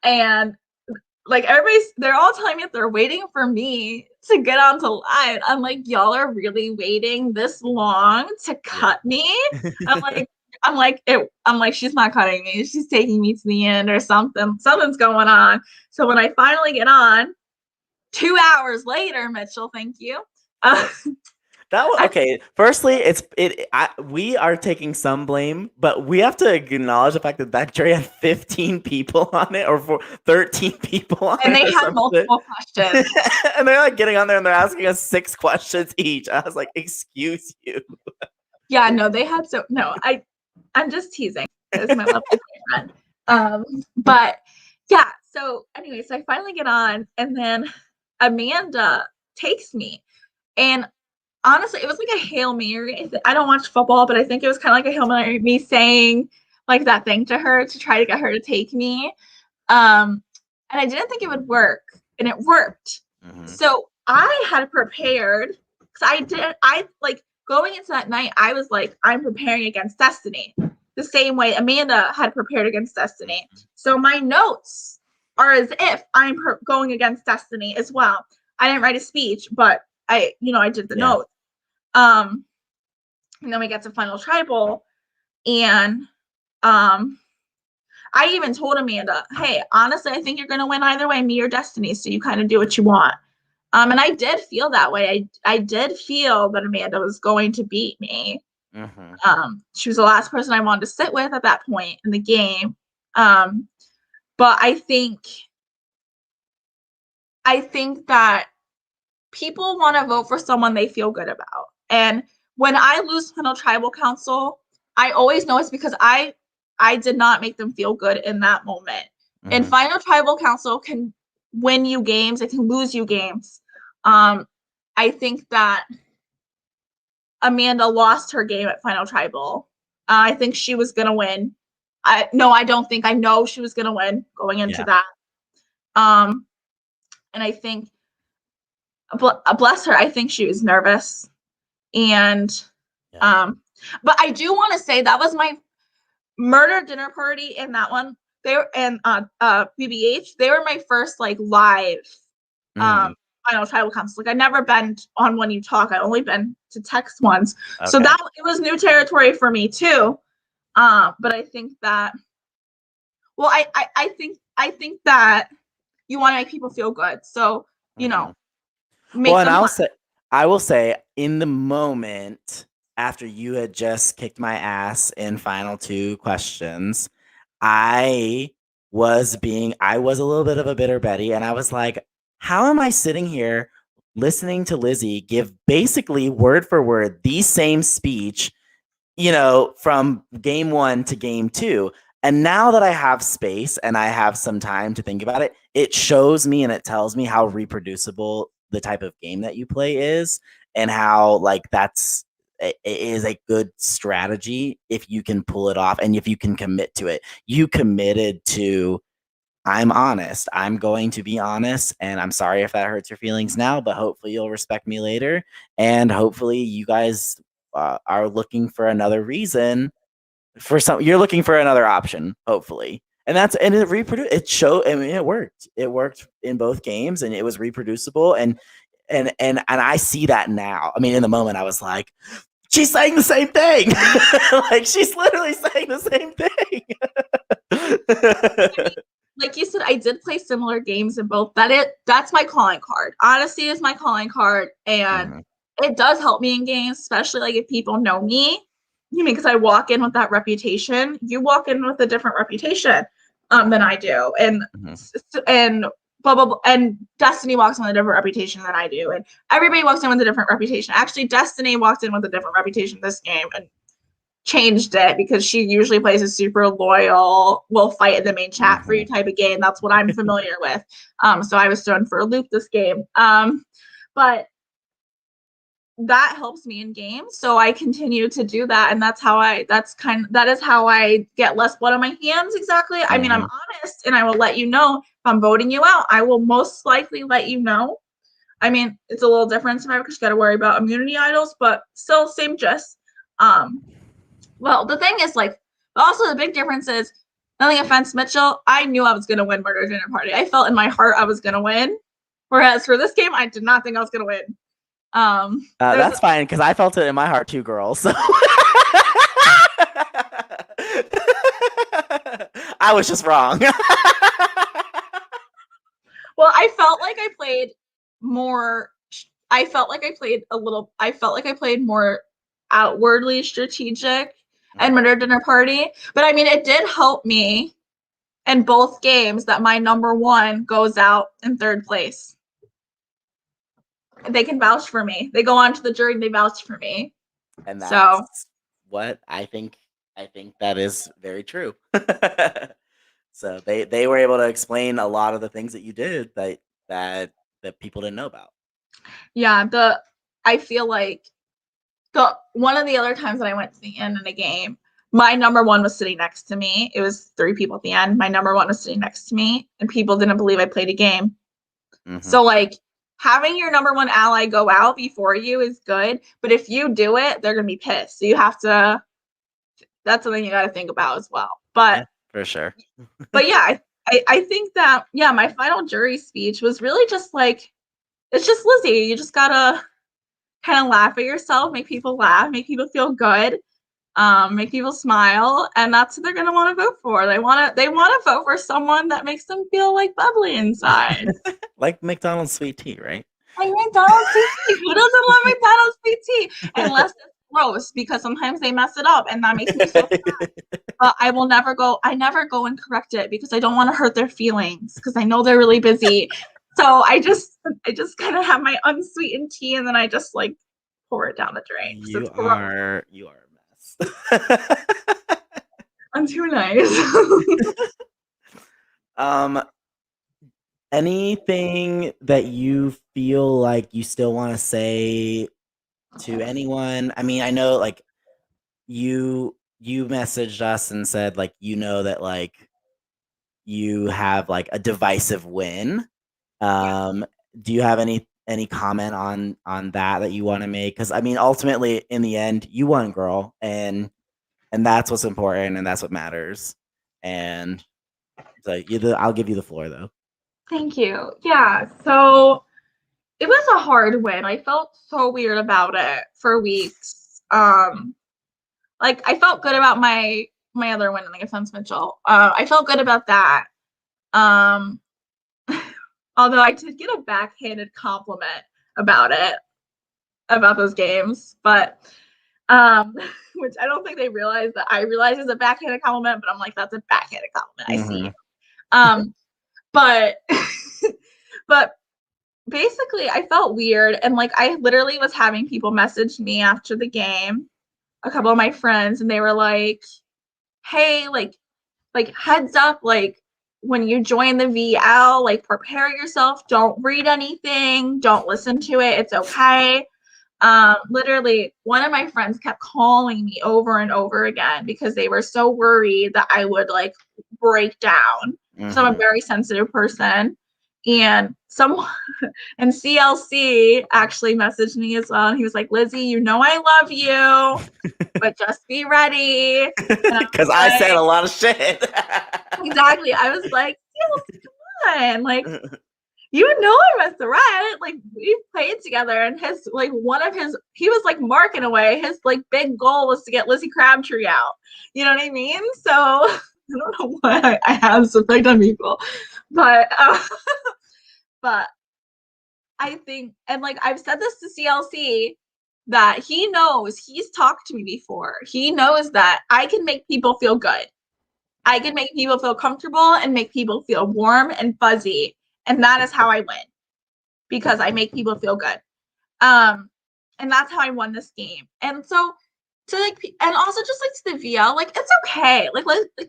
And like, they're all telling me that they're waiting for me to get onto live. I'm like, y'all are really waiting this long to cut me? I'm like, she's not cutting me. She's taking me to the end or something. Something's going on. So when I finally get on, 2 hours later, Mitchell, thank you. Okay. Firstly, we are taking some blame, but we have to acknowledge the fact that jury had 15 people on it, or 13 people on it, and they had multiple questions. And they're like getting on there and they're asking us 6 questions each. I was like, excuse you. Yeah, no, they had I'm just teasing. It's my lovely friend. But yeah, so anyway, so I finally get on, and then Amanda takes me. And honestly, it was like a Hail Mary. I don't watch football, but I think it was kind of like a Hail Mary, me saying like that thing to her to try to get her to take me. And I didn't think it would work, and it worked. So I had prepared, because I like going into that night, I was like, I'm preparing against Destiny the same way Amanda had prepared against Destiny. So my notes are as if I'm going against Destiny as well. I didn't write a speech, but I did the notes. And then we get to final tribal, and I even told Amanda, hey, honestly, I think you're going to win either way, me or Destiny. So you kind of do what you want. And I did feel that way. I did feel that Amanda was going to beat me. She was the last person I wanted to sit with at that point in the game. But I think that people want to vote for someone they feel good about. And when I lose final tribal council, I always know it's because I did not make them feel good in that moment. And Mhm. Final Tribal Council can win you games, it can lose you games. I think that Amanda lost her game at Final Tribal. I think she was gonna win. I don't think. I know she was gonna win going into Yeah. that. And I think, bless her, I think she was nervous. And Yeah. but I do want to say that was my murder dinner party in that one. They were and BBH. They were my first like live Mhm. Final Tribal Council. Like I'd never been on When You Talk. I only been to text ones. So Okay. that it was new territory for me too. But I think that well, I think that you want to make people feel good. So, you know, Mhm. Well, make and them I will say, in the moment after you had just kicked my ass in final 2 questions, I I was a little bit of a bitter Betty, and I was like, "How am I sitting here listening to Lizzy give basically word for word the same speech, from game 1 to game 2? And now that I have space and I have some time to think about it, it shows me and it tells me how reproducible the type of game that you play is, and how like it is a good strategy if you can pull it off and if you can commit to it. You committed to, I'm honest. I'm going to be honest, and I'm sorry if that hurts your feelings now, but hopefully you'll respect me later, and hopefully you guys are looking for another reason for some. You're looking for another option, hopefully, and it reproduced. It showed. I mean, it worked. It worked in both games, and it was reproducible, and I see that now. I mean, in the moment, I was like, she's saying the same thing. Like she's literally saying the same I mean, thing. like you said, I did play similar games in both. That's my calling card. Honesty is my calling card, and Mhm. it does help me in games, especially like if people know me. You mean because I walk in with that reputation. You walk in with a different reputation than I do, Mhm. and blah blah blah. And Destiny walks in with a different reputation than I do, and everybody walks in with a different reputation. Actually, Destiny walked in with a different reputation this game, and changed it because she usually plays a super loyal, will fight in the main chat for you Mhm. type of game. That's what I'm familiar with. So I was thrown for a loop this game. But that helps me in games. So I continue to do that. And that is how I get less blood on my hands. Exactly. I mean, I'm Mhm. honest and I will let you know if I'm voting you out. I will most likely let you know. I mean, it's a little different sometimes because you got to worry about immunity idols, but still same gist. Um, well, the thing is, like, also the big difference is, nothing offense, Mitchell. I knew I was going to win Murder Dinner Party. I felt in my heart I was going to win. Whereas for this game, I did not think I was going to win. There's That's fine because I felt it in my heart too, girl. So I was just wrong. well, I felt like I played more. I felt like I played a little. I felt like I played more outwardly strategic and Murder Dinner Party. But I mean, it did help me in both games that my number one goes out in third place. They can vouch for me. They go on to the jury and they vouch for me. And So that's what I think. I think that is very true. So they were able to explain a lot of the things that you did that that people didn't know about. yeah, the I feel like the one of the other times that I went to the end in a game, my number one was sitting next to me. It was three people at the end. My number one was sitting next to me, and people didn't believe I played a game. Hmm. So like having your number one ally go out before you is good, but if you do it, they're gonna be pissed. So you have to. That's something you got to think about as well. Yeah, for sure. But yeah, I think that yeah, my final jury speech was really just like it's just Lizzy. You just gotta kind of laugh at yourself, make people laugh, make people feel good, make people smile, and that's what they're gonna want to vote for. They want to vote for someone that makes them feel like bubbly inside. Like McDonald's sweet tea, right? Like McDonald's sweet tea. Who doesn't love McDonald's sweet tea? Unless it's gross, because sometimes they mess it up, and that makes me so sad. But I never go and correct it because I don't want to hurt their feelings because I know they're really busy. So I just kind of have my unsweetened tea and then I just like pour it down the drain because it's gross. You are a mess. too nice. Um, anything that you feel like you still want to say to anyone? I mean, I know like you messaged us and said like that like you have like a divisive win. Yeah. Do you have any comment on that you want to make? Because I mean, ultimately, in the end, you won, girl, and that's what's important, and that's what matters. And so I'll give you the floor though. Thank you. Yeah. So it was a hard win. I felt so weird about it for weeks. Like I felt good about my other win against Mitchell. I felt good about that. Um, although I did get a backhanded compliment about it, about those games, but which I don't think they realized that I realized is a backhanded compliment, but I'm like, that's a backhanded compliment. I see Mm-hmm. you. Um, but but basically I felt weird and like I literally was having people message me after the game, a couple of my friends, and they were like, hey, like heads up, like when you join the VL, like prepare yourself, don't read anything, don't listen to it, it's okay. Literally one of my friends kept calling me over and over again because they were so worried that I would like break down because I'm a Mm-hmm. very sensitive person. And someone and CLC actually messaged me as well, and he was like, Lizzy, you know I love you, but just be ready. And I Because was I said like, a lot of shit. exactly. I was like, CLC, come on, like you know I'm a threat. Like we played together, and his like one of his he was like marking away. His like big goal was to get Lizzy Crabtree out. You know what I mean? So I don't know why I have this effect on people, but but I think, and like I've said this to CLC, that he knows, he's talked to me before. He knows that I can make people feel good. I can make people feel comfortable and make people feel warm and fuzzy. And that is how I win, because I make people feel good. Um, and that's how I won this game. And so to like, and also just like to the VL, like it's okay.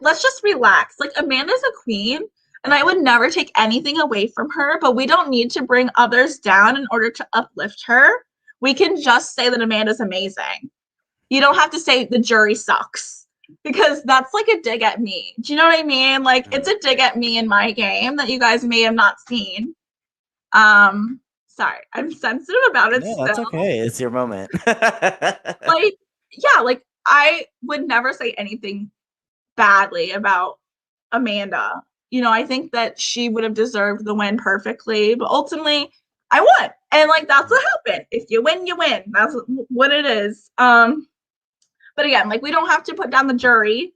Let's just relax. Like Amanda's a queen, and I would never take anything away from her. But we don't need to bring others down in order to uplift her. We can just say that Amanda's amazing. You don't have to say the jury sucks, because that's like a dig at me. Do you know what I mean? Like it's a dig at me in my game that you guys may have not seen. Sorry, I'm sensitive about it No, that's still. okay. It's your moment. Like, yeah, like I would never say anything badly about Amanda. You know, I think that she would have deserved the win perfectly, but ultimately I won. And like that's what happened. If you win, you win. That's what it is. But again, like we don't have to put down the jury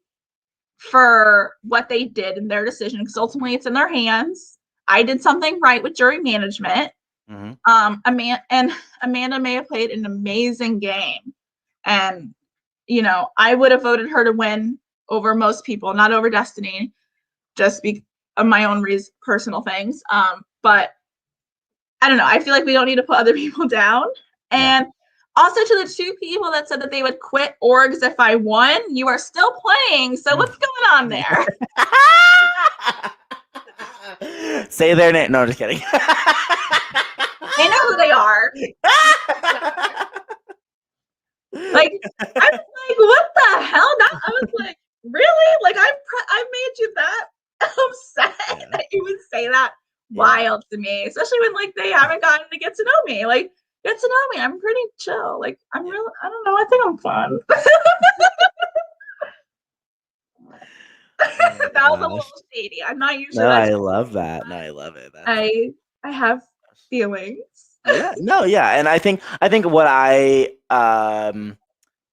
for what they did in their decision, because ultimately it's in their hands. I did something right with jury management. Mm-hmm. Amanda may have played an amazing game, and you know I would have voted her to win over most people, not over Destiny, just be of my own personal things. But I don't know. I feel like we don't need to put other people down. Yeah. And also to the two people that said that they would quit orgs if I won, you are still playing. So what's going on there? Say their name. No, just kidding. They know who they are. Like I was like, what the hell? I was like, really? Like I made you that upset Yeah. that you would say that? Yeah. Wild to me, especially when like they haven't gotten to get to know me. Like get to know me. I'm pretty chill. Like I'm Yeah. real. I don't know. I think I'm fun. Oh my That was a gosh. little shady. I'm not usually No, that. I love that. No, I love it. That's I have feelings. yeah. No, yeah. And I think what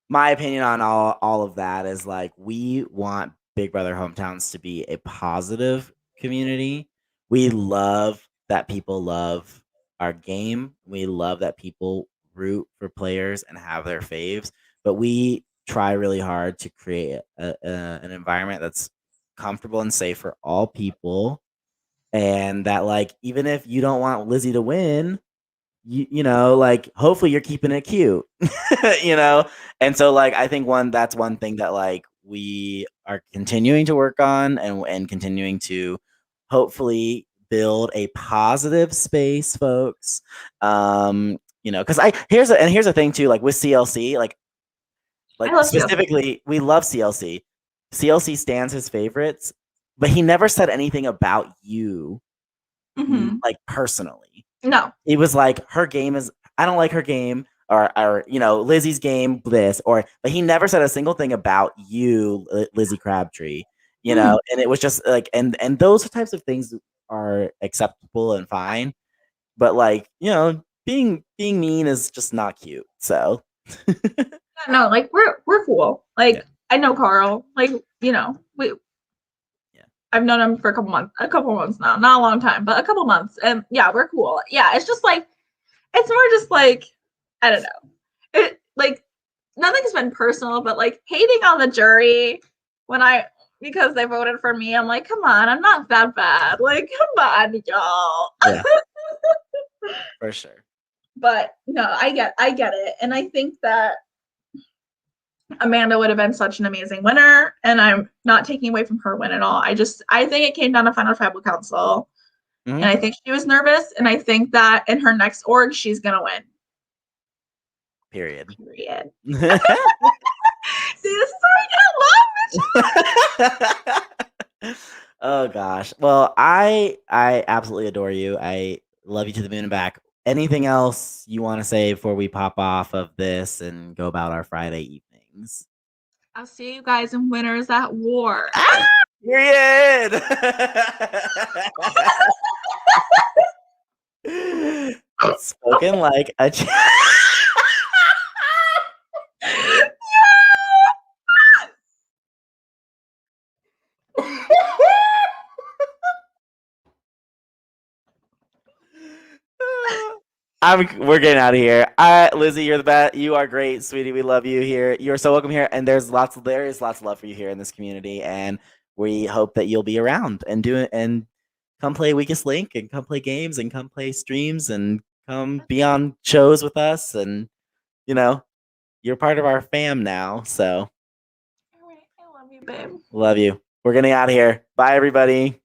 my opinion on all of that is like we want Big Brother Hometowns to be a positive community. We love that people love our game. We love that people root for players and have their faves, but we try really hard to create an environment that's comfortable and safe for all people, and that like even if you don't want Lizzy to win, like hopefully you're keeping it cute. you know and so like I think that's one thing that like we are continuing to work on and continuing to hopefully build a positive space, folks. Because here's the thing too, like with CLC, I like love CLC. specifically, we love CLC. CLC stands his favorites, but he never said anything about you, Hmm. like personally. No. He was like, her game is, I don't like her game, or Lizzy's game, this, but he never said a single thing about you, Lizzy Crabtree. Mm. And it was just like, and those types of things are acceptable and fine, but like, being mean is just not cute. So No, like we're cool. yeah, Like I know Carl. Like we yeah, I've known him for a couple months now, not a long time, but a couple months, and yeah, we're cool. Yeah, it's just like it's more just like I don't know. It like nothing's been personal, but like hating on the jury when I because they voted for me, I'm like, come on, I'm not that bad. Like, come on, y'all. yeah, for sure. But no, I get it, and I think that Amanda would have been such an amazing winner, and I'm not taking away from her win at all. I think it came down to final tribal council, and Mhm. I think she was nervous, and I think that in her next org she's gonna win. Period. Period. See, this is how I Oh gosh. Well, I absolutely adore you. I love you to the moon and back. Anything else you want to say before we pop off of this and go about our Friday evenings? I'll see you guys in Winners at War. Ah, period. Spoken like a we're getting out of here. Lizzy, you're the best. You are great, sweetie. We love you here. You're so welcome here, and there is lots of love for you here in this community, and we hope that you'll be around and do it and come play Weakest Link and come play games and come play streams and come be on shows with us, and you know you're part of our fam now. So All right, I love you, babe. love you. We're getting out of here. Bye, everybody.